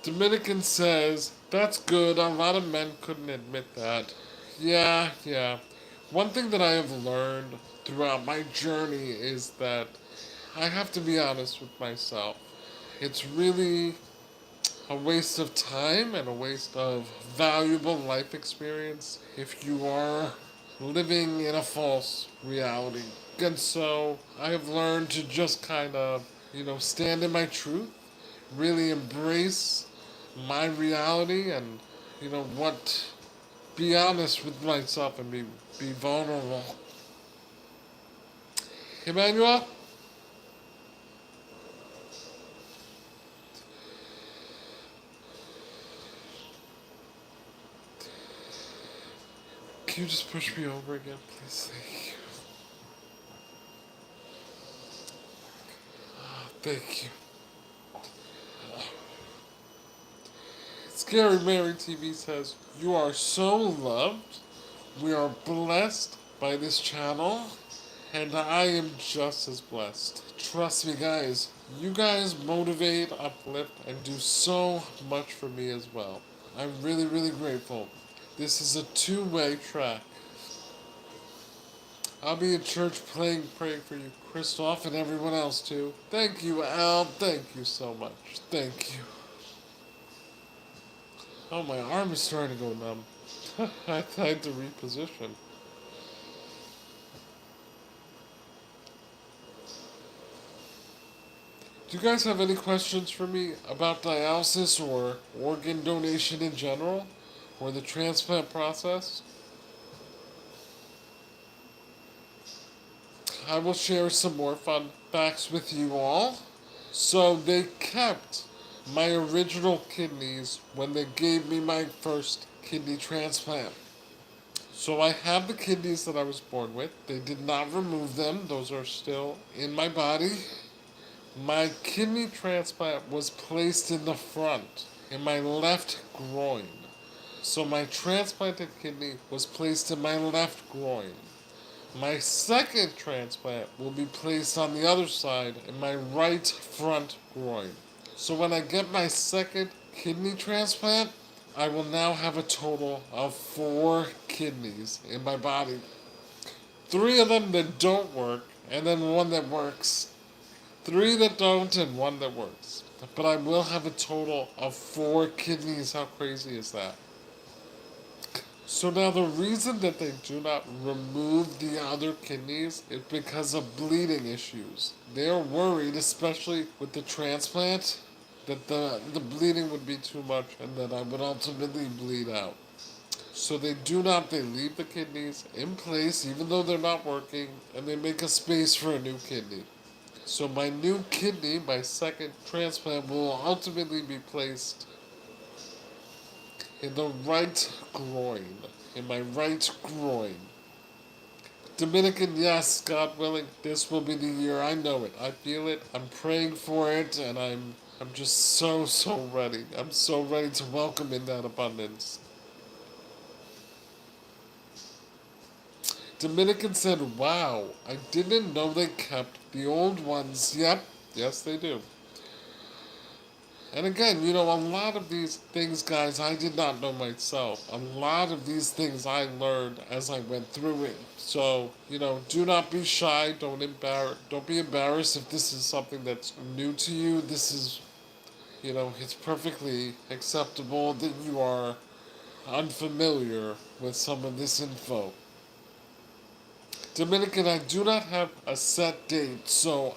Dominican says, that's good. A lot of men couldn't admit that. Yeah, yeah. One thing that I have learned throughout my journey is that I have to be honest with myself. It's really a waste of time and a waste of valuable life experience if you are living in a false reality. And so I have learned to just kind of, stand in my truth, really embrace my reality and, what, be honest with myself and be vulnerable. Emmanuel? Can you just push me over again, please? Thank you. Thank you. Scary Mary TV says, you are so loved. We are blessed by this channel. And I am just as blessed. Trust me, guys. You guys motivate, uplift, and do so much for me as well. I'm really, really grateful. This is a two-way track. I'll be in church praying for you, Christoph, and everyone else too. Thank you, Al. Thank you so much. Thank you. Oh, my arm is starting to go numb. I had to reposition. Do you guys have any questions for me about dialysis or organ donation in general? Or the transplant process? I will share some more fun facts with you all. So they kept my original kidneys when they gave me my first kidney transplant. So I have the kidneys that I was born with. They did not remove them. Those are still in my body. My kidney transplant was placed in the front, in my left groin. So my transplanted kidney was placed in my left groin. My second transplant will be placed on the other side in my right front groin. So when I get my second kidney transplant, I will now have a total of 4 kidneys in my body. 3 of them that don't work, and then one that works. 3 that don't and 1 that works. But I will have a total of 4 kidneys. How crazy is that? So now the reason that they do not remove the other kidneys is because of bleeding issues. They're worried, especially with the transplant, that the bleeding would be too much and that I would ultimately bleed out. So they leave the kidneys in place even though they're not working, and they make a space for a new kidney. So my new kidney, my second transplant, will ultimately be placed in the right groin. In my right groin. Dominican, yes, God willing, this will be the year. I know it. I feel it. I'm praying for it, and I'm just so ready. I'm so ready to welcome in that abundance. Dominican said, wow, I didn't know they kept the old ones. Yep, yes they do. And again, a lot of these things, guys, I did not know myself. A lot of these things I learned as I went through it. So, do not be shy. Don't be embarrassed if this is something that's new to you. This is, it's perfectly acceptable that you are unfamiliar with some of this info. Dominican, I do not have a set date, so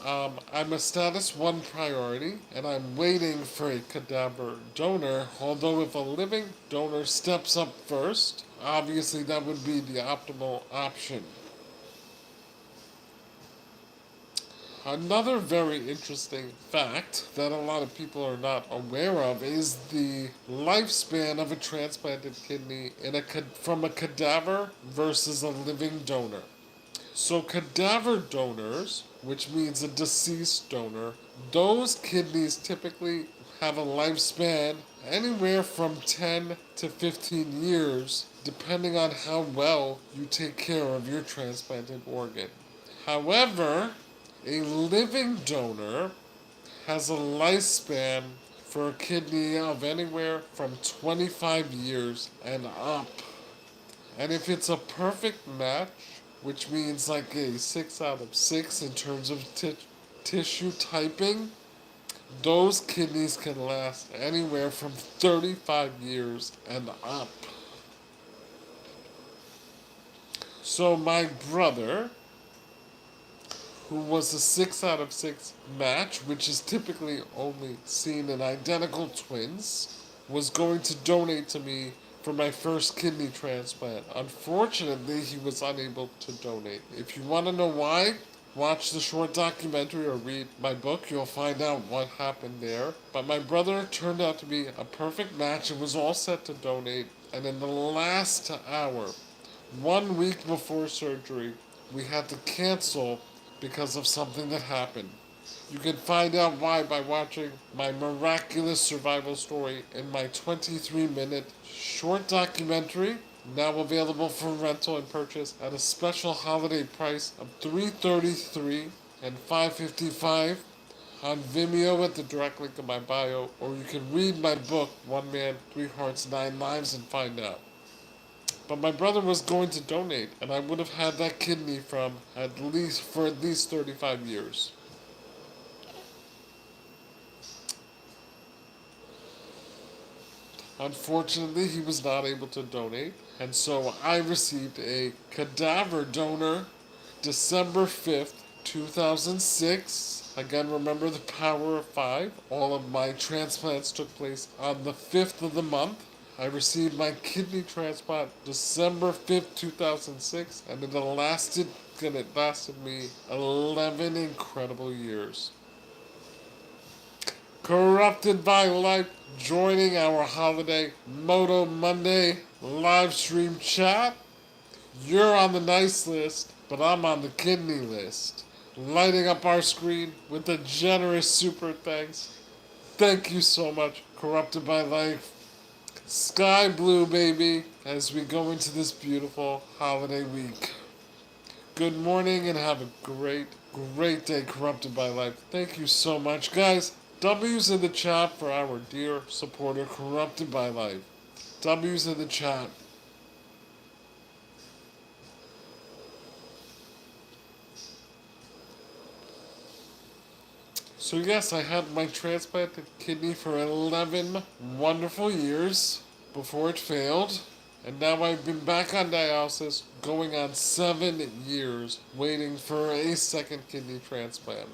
I'm a status 1 priority, and I'm waiting for a cadaver donor, although if a living donor steps up first, obviously that would be the optimal option. Another very interesting fact that a lot of people are not aware of is the lifespan of a transplanted kidney from a cadaver versus a living donor. So cadaver donors, which means a deceased donor, those kidneys typically have a lifespan anywhere from 10 to 15 years, depending on how well you take care of your transplanted organ. However, a living donor has a lifespan for a kidney of anywhere from 25 years and up. And if it's a perfect match, which means like a 6 out of 6 in terms of tissue typing, those kidneys can last anywhere from 35 years and up. So my brother, who was a 6 out of 6 match, which is typically only seen in identical twins, was going to donate to me for my first kidney transplant. Unfortunately, he was unable to donate. If you want to know why, watch the short documentary or read my book. You'll find out what happened there. But my brother turned out to be a perfect match and was all set to donate. And in the last hour, 1 week before surgery, we had to cancel because of something that happened. You can find out why by watching my miraculous survival story in my 23-minute short documentary, now available for rental and purchase at a special holiday price of $333 and $555 on Vimeo at the direct link in my bio, or you can read my book, One Man, Three Hearts, Nine Lives, and find out. But my brother was going to donate, and I would have had that kidney for at least 35 years. Unfortunately, he was not able to donate, and so I received a cadaver donor December 5th, 2006. Again, remember the power of 5. All of my transplants took place on the 5th of the month. I received my kidney transplant December 5th, 2006, and it lasted me 11 incredible years. Corrupted by Life joining our holiday Moto Monday live stream chat. You're on the nice list, but I'm on the kidney list. Lighting up our screen with a generous super thanks. Thank you so much, Corrupted by Life. Sky blue, baby, as we go into this beautiful holiday week. Good morning and have a great day, Corrupted by Life. Thank you so much, guys. W's in the chat for our dear supporter, Corrupted by Life. W's in the chat. So yes, I had my transplanted kidney for 11 wonderful years before it failed. And now I've been back on dialysis going on 7 years waiting for a second kidney transplant.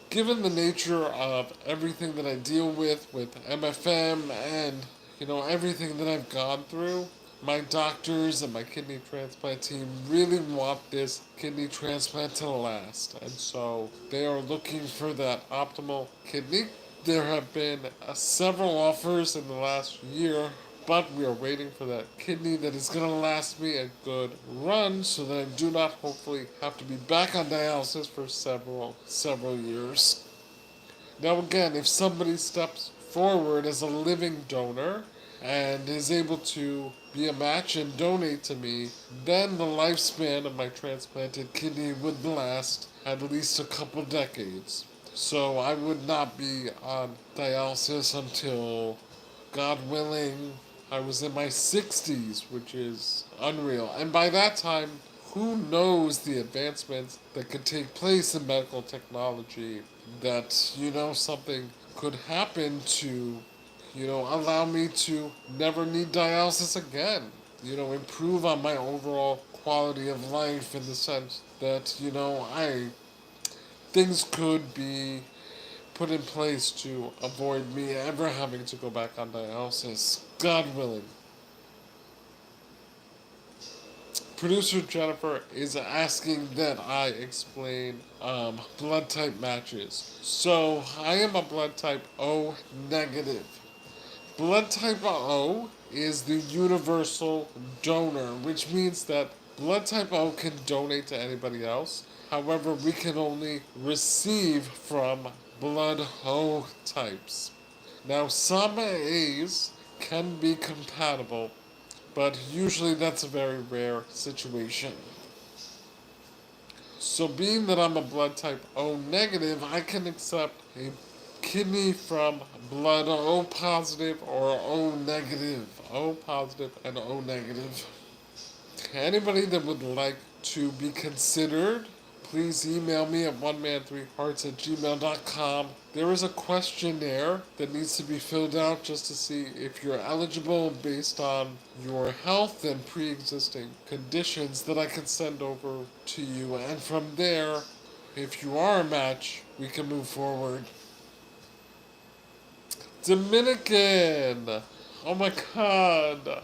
Given the nature of everything that I deal with MFM and everything that I've gone through, my doctors and my kidney transplant team really want this kidney transplant to last, and so they are looking for that optimal kidney. There have been several offers in the last year, but we are waiting for that kidney that is going to last me a good run so that I do not hopefully have to be back on dialysis for several years. Now again, if somebody steps forward as a living donor and is able to be a match and donate to me, then the lifespan of my transplanted kidney would last at least a couple decades. So I would not be on dialysis until, God willing, I was in my 60s, which is unreal. And by that time, who knows the advancements that could take place in medical technology that, something could happen to, allow me to never need dialysis again. Improve on my overall quality of life in the sense that, things could be put in place to avoid me ever having to go back on dialysis. God willing. Producer Jennifer is asking that I explain blood type matches. So, I am a blood type O negative. Blood type O is the universal donor, which means that blood type O can donate to anybody else. However, we can only receive from blood O types. Now, some A's can be compatible, but usually that's a very rare situation. So being that I'm a blood type O negative, I can accept a kidney from blood O positive or O negative. O positive and O negative. Anybody that would like to be considered, please email me at oneman3hearts@gmail.com. There is a questionnaire that needs to be filled out just to see if you're eligible based on your health and pre-existing conditions that I can send over to you. And from there, if you are a match, we can move forward. Dominican! Oh my god!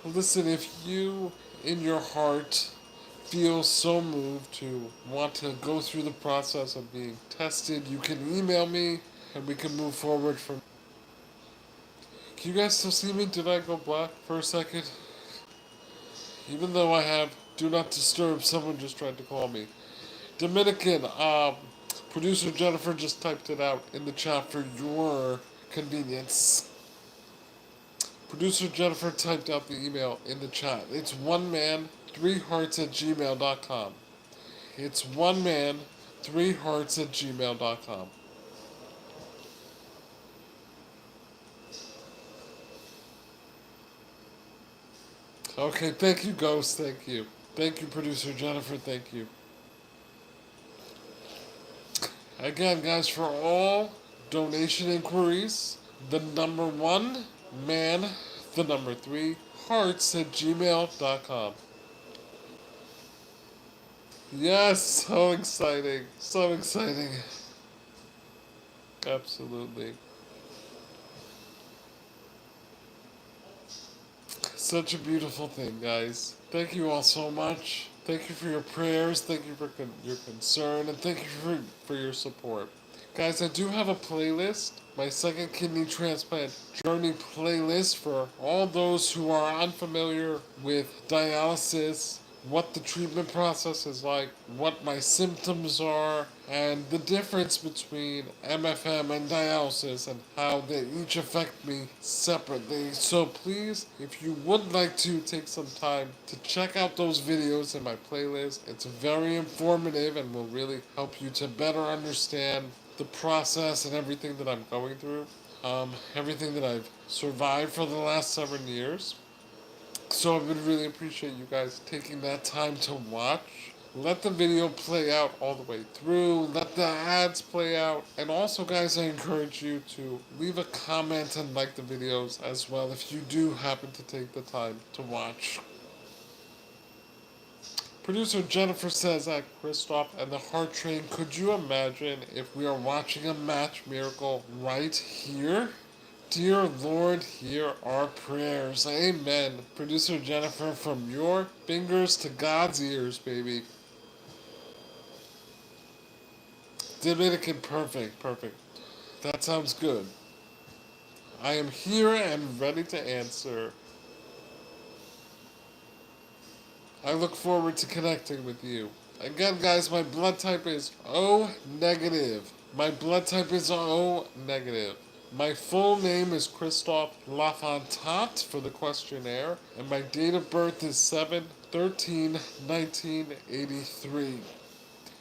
Listen, if you, in your heart, feel so moved to want to go through the process of being tested, you can email me and we can move forward from. Can you guys still see me? Did I go black for a second? Even though I have do not disturb, someone just tried to call me. Dominican, producer Jennifer just typed it out in the chat for your convenience. Producer Jennifer typed out the email in the chat. It's oneman3hearts@gmail.com. It's oneman3hearts@gmail.com. Okay, thank you, Ghost. Thank you. Thank you, producer Jennifer. Thank you. Again, guys, for all donation inquiries, the number 1man, the number 3hearts@gmail.com. Yes, so exciting. So exciting. Absolutely. Such a beautiful thing, guys. Thank you all so much. Thank you for your prayers. Thank you for your concern. And thank you for your support. Guys, I do have a playlist. My second kidney transplant journey playlist for all those who are unfamiliar with dialysis, what the treatment process is like, what my symptoms are, and the difference between MFM and dialysis and how they each affect me separately. So please, if you would like to take some time to check out those videos in my playlist, it's very informative and will really help you to better understand the process and everything that I'm going through, everything that I've survived for the last 7 years. So I would really appreciate you guys taking that time to watch. Let the video play out all the way through. Let the ads play out. And also, guys, I encourage you to leave a comment and like the videos as well if you do happen to take the time to watch. Producer Jennifer says at Christoph and the Heart Train, could you imagine if we are watching a match miracle right here? Dear Lord, hear our prayers. Amen. Producer Jennifer, from your fingers to God's ears, baby. Dominican, perfect, perfect. That sounds good. I am here and ready to answer. I look forward to connecting with you. Again, guys, my blood type is O negative. My blood type is O negative. My full name is Christophe Lafontant for the questionnaire, and my date of birth is 7/13/1983.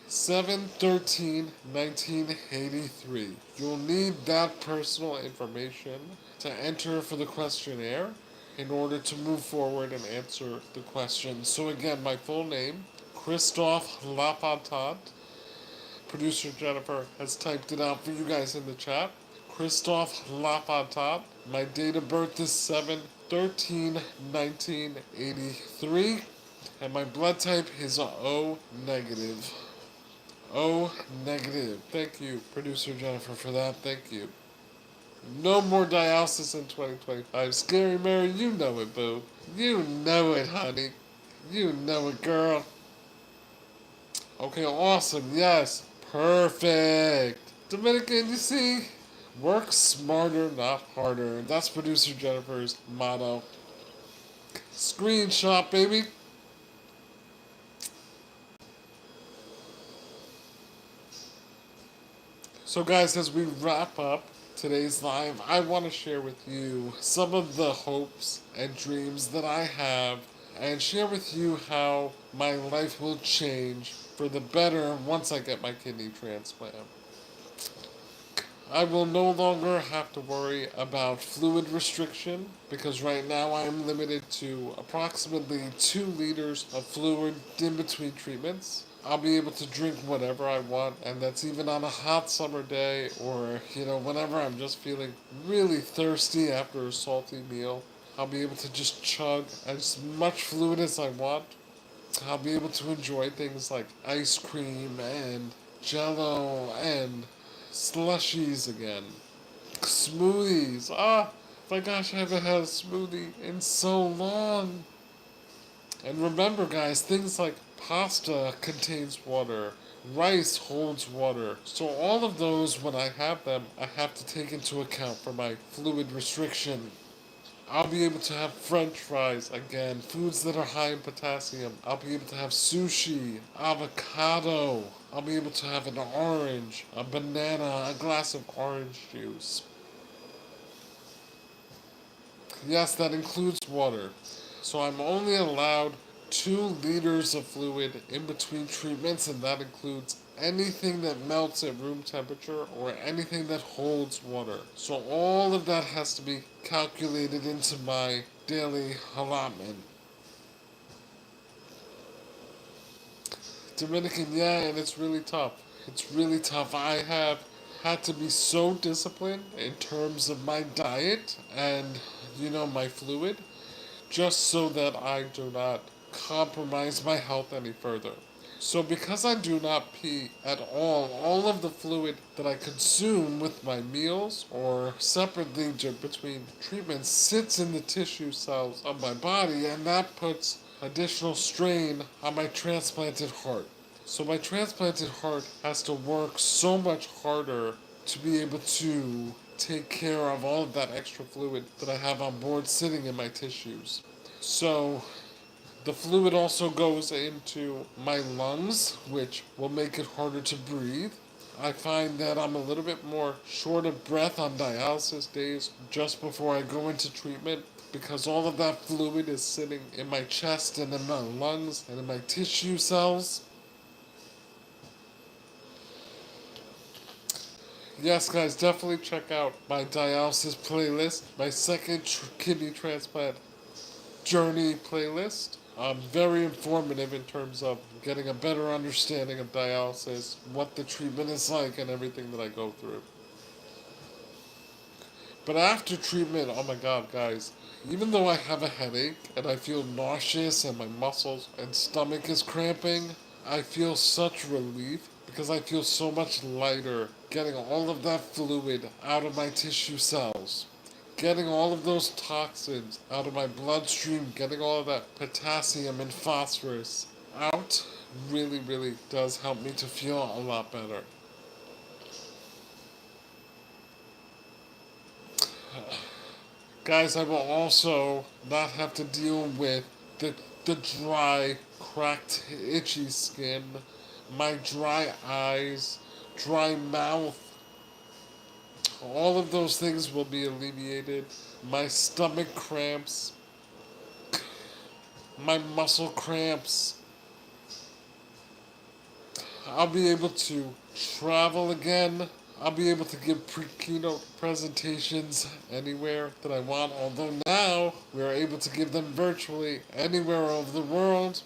7/13/1983. You'll need that personal information to enter for the questionnaire in order to move forward and answer the question. So again, my full name, Christophe Lafontant. Producer Jennifer has typed it out for you guys in the chat. Christophe Lafontant. My date of birth is 7/13/1983. And my blood type is O negative. O negative. Thank you, Producer Jennifer, for that. Thank you. No more dialysis in 2025. Scary Mary, you know it, boo. You know it, honey. You know it, girl. Okay, awesome. Yes. Perfect. Dominican, you see? Work smarter, not harder. That's Producer Jennifer's motto. Screenshot, baby. So, guys, as we wrap up today's live, I want to share with you some of the hopes and dreams that I have and share with you how my life will change for the better once I get my kidney transplant. I will no longer have to worry about fluid restriction because right now I am limited to approximately 2 liters of fluid in between treatments. I'll be able to drink whatever I want, and that's even on a hot summer day or, whenever I'm just feeling really thirsty after a salty meal. I'll be able to just chug as much fluid as I want. I'll be able to enjoy things like ice cream and jello and slushies again. Smoothies. My gosh, I haven't had a smoothie in so long. And remember, guys, things like pasta contains water, rice holds water. So all of those, when I have them, I have to take into account for my fluid restriction. I'll be able to have french fries again, foods that are high in potassium. I'll be able to have sushi, avocado. I'll be able to have an orange, a banana, a glass of orange juice. Yes, that includes water. So I'm only allowed 2 liters of fluid in between treatments, and that includes anything that melts at room temperature or anything that holds water. So all of that has to be calculated into my daily allotment. Dominican, yeah, and it's really tough. It's really tough. I have had to be so disciplined in terms of my diet and, my fluid, just so that I do not compromise my health any further. So because I do not pee at all of the fluid that I consume with my meals or separately between treatments sits in the tissue cells of my body, and that puts additional strain on my transplanted heart. So my transplanted heart has to work so much harder to be able to take care of all of that extra fluid that I have on board sitting in my tissues. So the fluid also goes into my lungs, which will make it harder to breathe. I find that I'm a little bit more short of breath on dialysis days just before I go into treatment because all of that fluid is sitting in my chest and in my lungs and in my tissue cells. Yes, guys, definitely check out my dialysis playlist, my second kidney transplant journey playlist. Very informative in terms of getting a better understanding of dialysis, what the treatment is like, and everything that I go through. But after treatment, oh my god, guys, even though I have a headache and I feel nauseous and my muscles and stomach is cramping, I feel such relief because I feel so much lighter getting all of that fluid out of my tissue cells. Getting all of those toxins out of my bloodstream, getting all of that potassium and phosphorus out really, really does help me to feel a lot better. Guys, I will also not have to deal with the dry, cracked, itchy skin, my dry eyes, dry mouth. All of those things will be alleviated. My stomach cramps, my muscle cramps. I'll be able to travel again. I'll be able to give keynote presentations anywhere that I want, although now we're able to give them virtually anywhere over the world.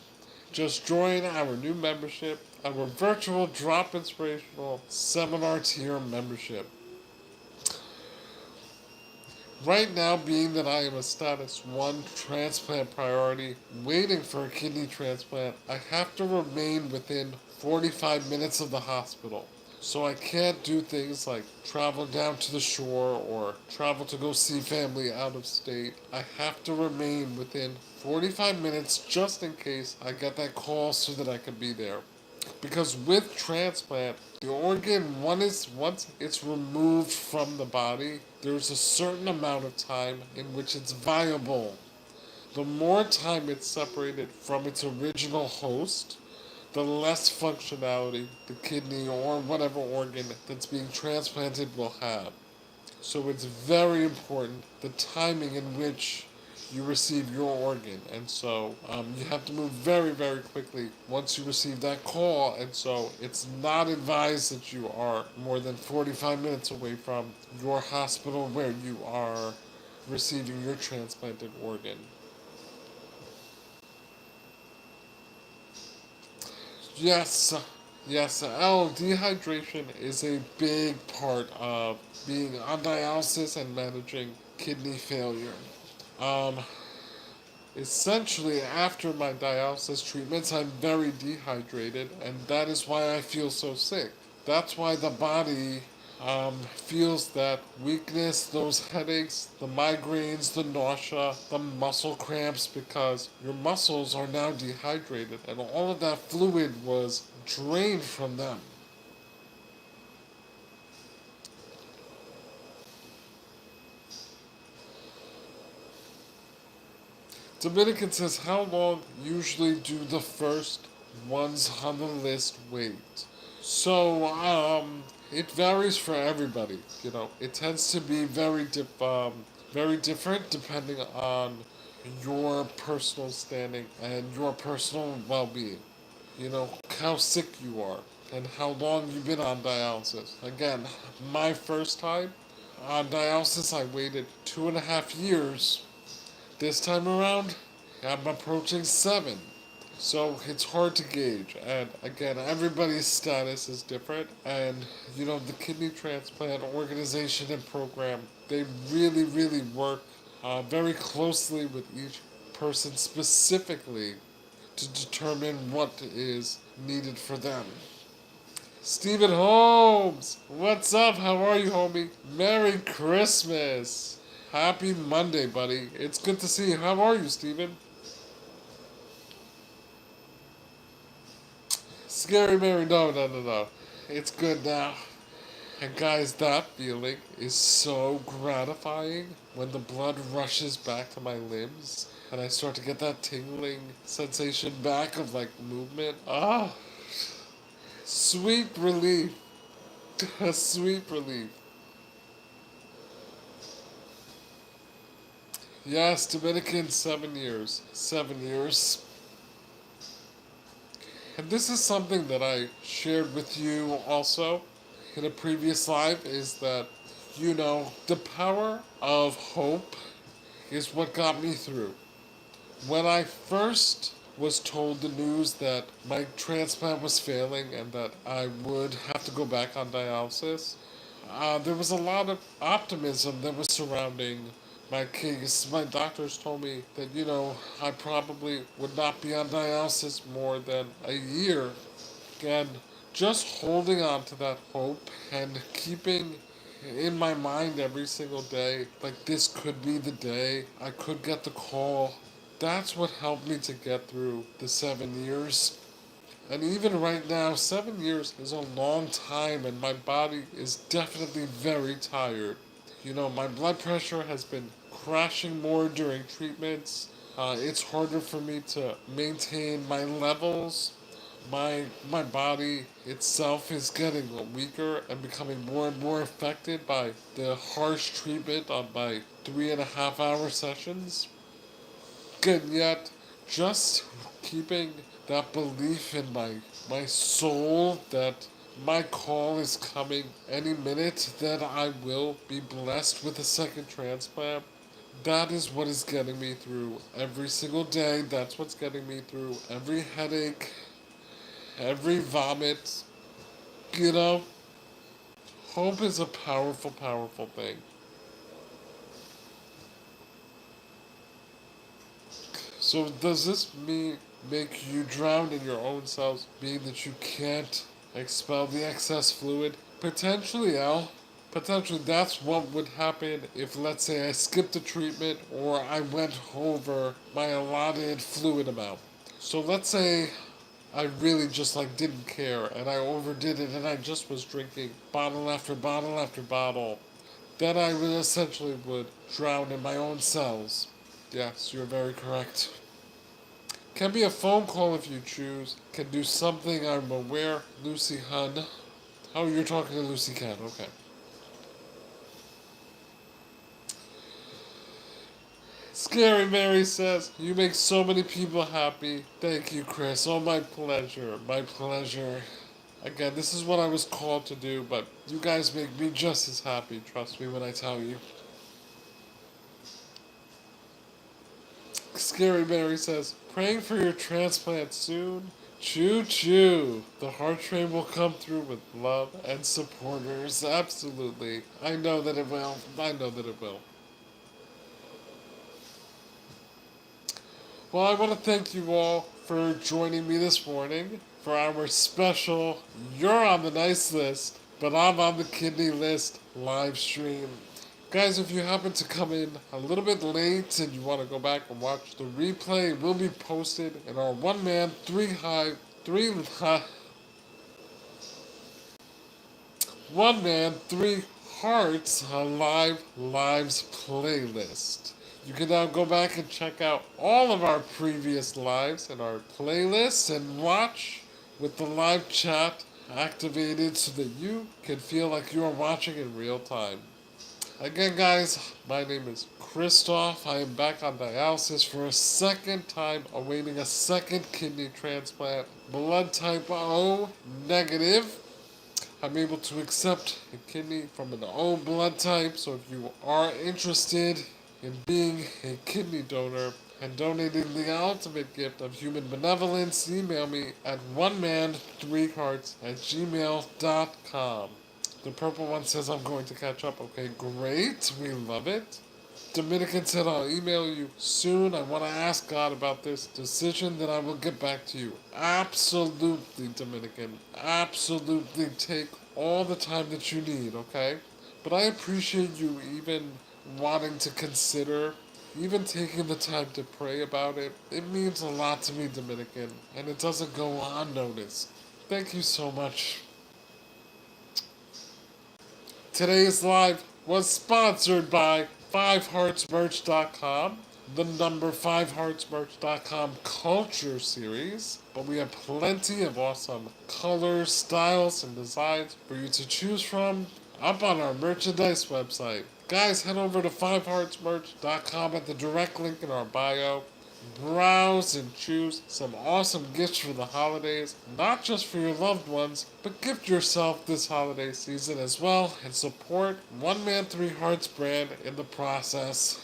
Just join our new membership, our virtual drop inspirational seminar tier membership. Right now, being that I am a status 1 transplant priority waiting for a kidney transplant, I have to remain within 45 minutes of the hospital. So I can't do things like travel down to the shore or travel to go see family out of state. I have to remain within 45 minutes just in case I get that call so that I can be there. Because with transplant, the organ, once it's removed from the body, there's a certain amount of time in which it's viable. The more time it's separated from its original host, the less functionality the kidney or whatever organ that's being transplanted will have. So it's very important the timing in which you receive your organ. And so you have to move very, very quickly once you receive that call. And so it's not advised that you are more than 45 minutes away from your hospital where you are receiving your transplanted organ. Yes, yes, dehydration is a big part of being on dialysis and managing kidney failure. Um, Essentially, after my dialysis treatments, I'm very dehydrated, and that is why I feel so sick. That's why the body feels that weakness, those headaches, the migraines, the nausea, the muscle cramps, because your muscles are now dehydrated, and all of that fluid was drained from them. Dominican says, how long usually do the first ones on the list wait? So, it varies for everybody. You know, it tends to be very different depending on your personal standing and your personal well-being. You know, how sick you are and how long you've been on dialysis. Again, my first time on dialysis, I waited 2.5 years. This time around, I'm approaching 7. So it's hard to gauge. And again, everybody's status is different. And, you know, the kidney transplant organization and program, they really, really work very closely with each person specifically to determine what is needed for them. Stephen Holmes, what's up? How are you, homie? Merry Christmas. Happy Monday, buddy. It's good to see you. How are you, Stephen? Scary Mary, no, no, no, no. It's good now. And guys, that feeling is so gratifying when the blood rushes back to my limbs and I start to get that tingling sensation back of like movement. Ah, sweet relief. Sweet relief. Yes, Dominican, 7 years. 7 years. And this is something that I shared with you also in a previous live is that, you know, the power of hope is what got me through. When I first was told the news that my transplant was failing and that I would have to go back on dialysis, there was a lot of optimism that was surrounding my case. My doctors told me that, I probably would not be on dialysis more than a year. And just holding on to that hope and keeping in my mind every single day, like this could be the day I could get the call. That's what helped me to get through the 7 years. And even right now, 7 years is a long time, and my body is definitely very tired. My blood pressure has been crashing more during treatments. It's harder for me to maintain my levels. My body itself is getting weaker and becoming more and more affected by the harsh treatment on my 3.5 hour sessions. And yet, just keeping that belief in my soul that my call is coming any minute, that I will be blessed with a second transplant. That is what is getting me through every single day. That's what's getting me through every headache, every vomit. You know, hope is a powerful, powerful thing. So does this make you drown in your own cells, meaning that you can't expel the excess fluid? Potentially, Al. Potentially, that's what would happen if, let's say, I skipped a treatment or I went over my allotted fluid amount. So let's say I really just didn't care and I overdid it and I just was drinking bottle after bottle after bottle. Then I would essentially would drown in my own cells. Yes, you're very correct. Can be a phone call if you choose. Can do something I'm aware. Lucy Hun. Oh, you're talking to Lucy Cat. Okay. Scary Mary says, you make so many people happy. Thank you, Chris. Oh, my pleasure. My pleasure. Again, this is what I was called to do, but you guys make me just as happy. Trust me when I tell you. Scary Mary says, praying for your transplant soon. Choo choo. The heart train will come through with love and supporters. Absolutely. I know that it will. I know that it will. Well, I want to thank you all for joining me this morning for our special You're on the Nice List, but I'm on the Kidney List live stream. Guys, if you happen to come in a little bit late and you want to go back and watch the replay, it will be posted in our one man, one man, three hearts lives playlist. You can now go back and check out all of our previous lives in our playlists and watch with the live chat activated so that you can feel like you are watching in real time. Again, guys, my name is Christoph. I am back on dialysis for a second time, awaiting a second kidney transplant. Blood type O negative. I'm able to accept a kidney from an O blood type, so if you are interested in being a kidney donor and donating the ultimate gift of human benevolence, email me at oneman3hearts@gmail.com. The purple one says I'm going to catch up. Okay, great. We love it. Dominican said I'll email you soon. I want to ask God about this decision, then I will get back to you. Absolutely, Dominican. Absolutely take all the time that you need, okay? But I appreciate you even wanting to consider, even taking the time to pray about it. It means a lot to me, Dominican, and it doesn't go unnoticed. Thank you so much. Today's live was sponsored by 5heartsmerch.com, the number 5heartsmerch.com culture series. But we have plenty of awesome colors, styles, and designs for you to choose from up on our merchandise website. Guys, head over to 5heartsmerch.com at the direct link in our bio. Browse and choose some awesome gifts for the holidays, not just for your loved ones, but gift yourself this holiday season as well and support One Man Three Hearts brand in the process.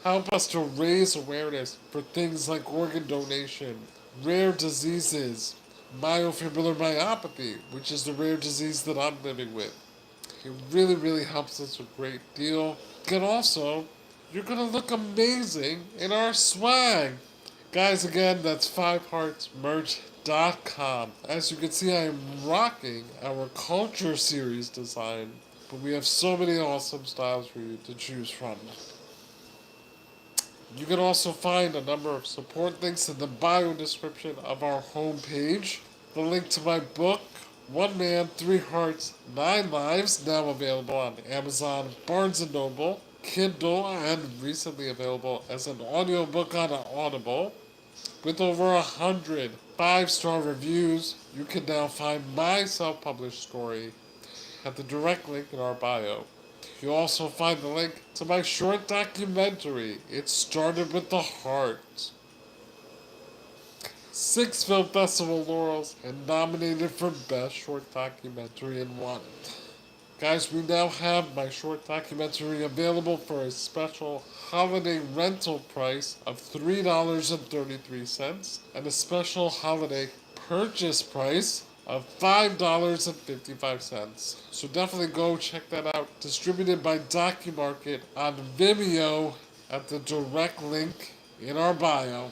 Help us to raise awareness for things like organ donation, rare diseases, myofibrillar which is the rare disease that I'm living with. It really, really helps us a great deal. And also, you're going to look amazing in our swag. Guys, again, that's fiveheartsmerch.com. As you can see, I am rocking our culture series design, but we have so many awesome styles for you to choose from. You can also find a number of support links in the bio description of our homepage. The link to my book, One Man, Three Hearts, Nine Lives, now available on Amazon, Barnes & Noble, Kindle, and recently available as an audiobook on Audible. With over 100 five-star reviews, you can now find my self-published story at the direct link in our bio. You'll also find the link to my short documentary, It Started with the Heart. 6 Film Festival laurels and nominated for Best Short Documentary and won. Guys, we now have my short documentary available for a special holiday rental price of $3.33 and a special holiday purchase price of $5.55. So definitely go check that out. Distributed by DocuMarket on Vimeo at the direct link in our bio.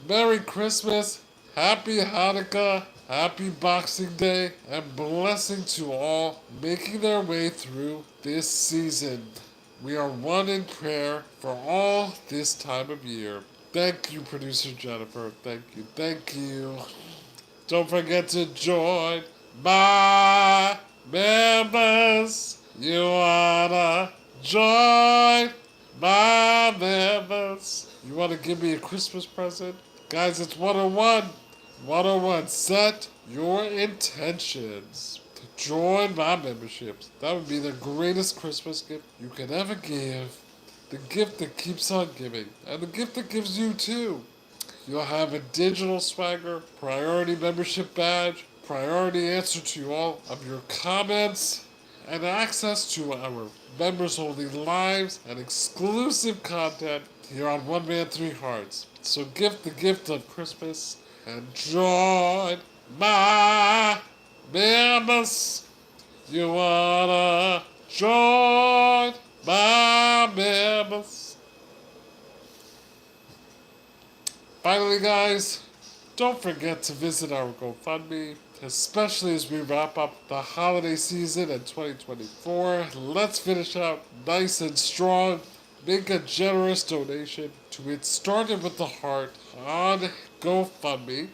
Merry Christmas, Happy Hanukkah, Happy Boxing Day, and blessing to all making their way through this season. We are one in prayer for all this time of year. Thank you, Producer Jennifer. Thank you. Thank you. Don't forget to join my members. You wanna join my members. You wanna give me a Christmas present? Guys, it's 101. 101. Set your intentions to join my memberships. That would be the greatest Christmas gift you could ever give. The gift that keeps on giving. And the gift that gives you too. You'll have a digital swagger, priority membership badge, priority answer to all of your comments, and access to our members-only lives and exclusive content here on One Man, Three Hearts. So gift the gift of Christmas and join my members. You wanna join my members? Finally, guys, don't forget to visit our GoFundMe, especially as we wrap up the holiday season in 2024. Let's finish out nice and strong. Make a generous donation to It Started with the Heart on GoFundMe.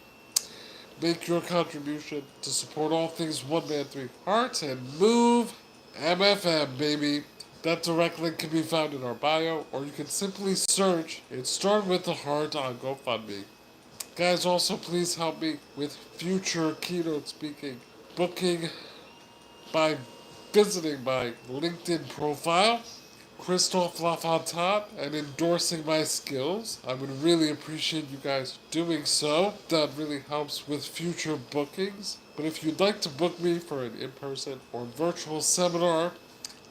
Make your contribution to support all things One Man, Three Hearts and move MFM, baby. That direct link can be found in our bio, or you can simply search It Started with the Heart on GoFundMe. Guys, also please help me with future keynote speaking booking by visiting my LinkedIn profile, Christophe Lafontaine, and endorsing my skills. I would really appreciate you guys doing so. That really helps with future bookings. But if you'd like to book me for an in-person or virtual seminar,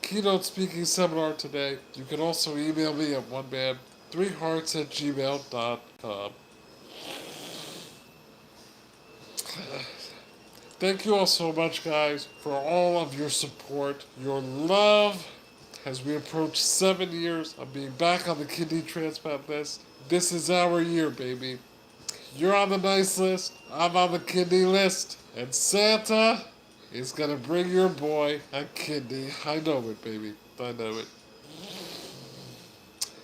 keynote speaking seminar today, you can also email me at oneman3hearts@gmail.com. Thank you all so much, guys, for all of your support, your love, as we approach 7 years of being back on the kidney transplant list. This is our year, baby. You're on the nice list, I'm on the kidney list, and Santa is gonna bring your boy a kidney. I know it, baby. I know it.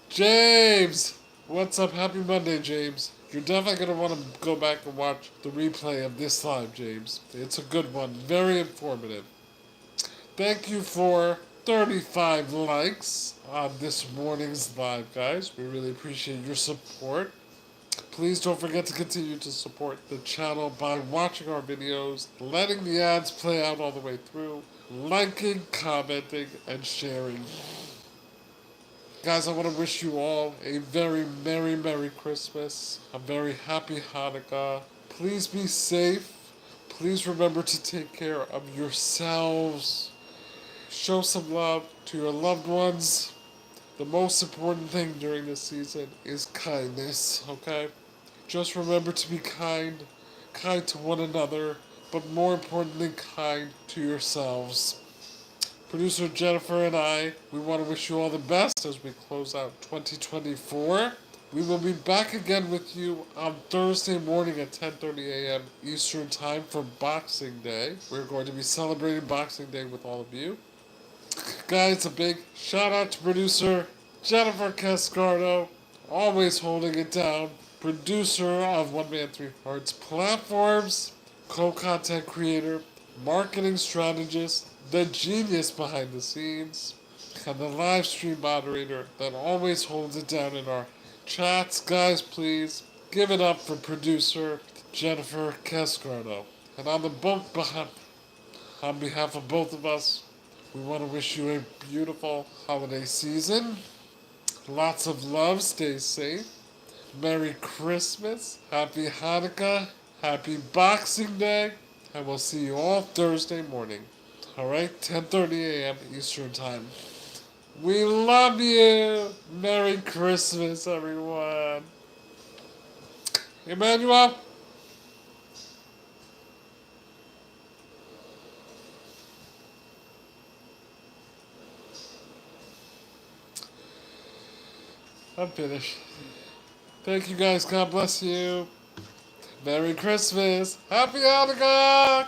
James! What's up? Happy Monday, James. You're definitely gonna want to go back and watch the replay of this live, James. It's a good one. Very informative. Thank you for 35 likes on this morning's live, guys. We really appreciate your support. Please don't forget to continue to support the channel by watching our videos, letting the ads play out all the way through, liking, commenting, and sharing. Guys, I want to wish you all a very Merry Christmas, a very Happy Hanukkah. Please be safe. Please remember to take care of yourselves. Show some love to your loved ones. The most important thing during this season is kindness, okay? Just remember to be kind, kind to one another, but more importantly, kind to yourselves. Producer Jennifer and I, we want to wish you all the best as we close out 2024. We will be back again with you on Thursday morning at 10:30 a.m. Eastern Time for Boxing Day. We're going to be celebrating Boxing Day with all of you. Guys, a big shout out to producer Jennifer Cascardo, always holding it down. Producer of One Man Three Hearts platforms, co-content creator, marketing strategist, the genius behind the scenes, and the live stream moderator that always holds it down in our chats. Guys, please give it up for producer Jennifer Cascardo. And on behalf of both of us, we want to wish you a beautiful holiday season. Lots of love, stay safe. Merry Christmas, Happy Hanukkah, Happy Boxing Day, and we'll see you all Thursday morning. Alright, 10:30 a.m. Eastern Time. We love you! Merry Christmas, everyone! Emmanuel? I'm finished. Thank you guys. God bless you. Merry Christmas. Happy Hanukkah.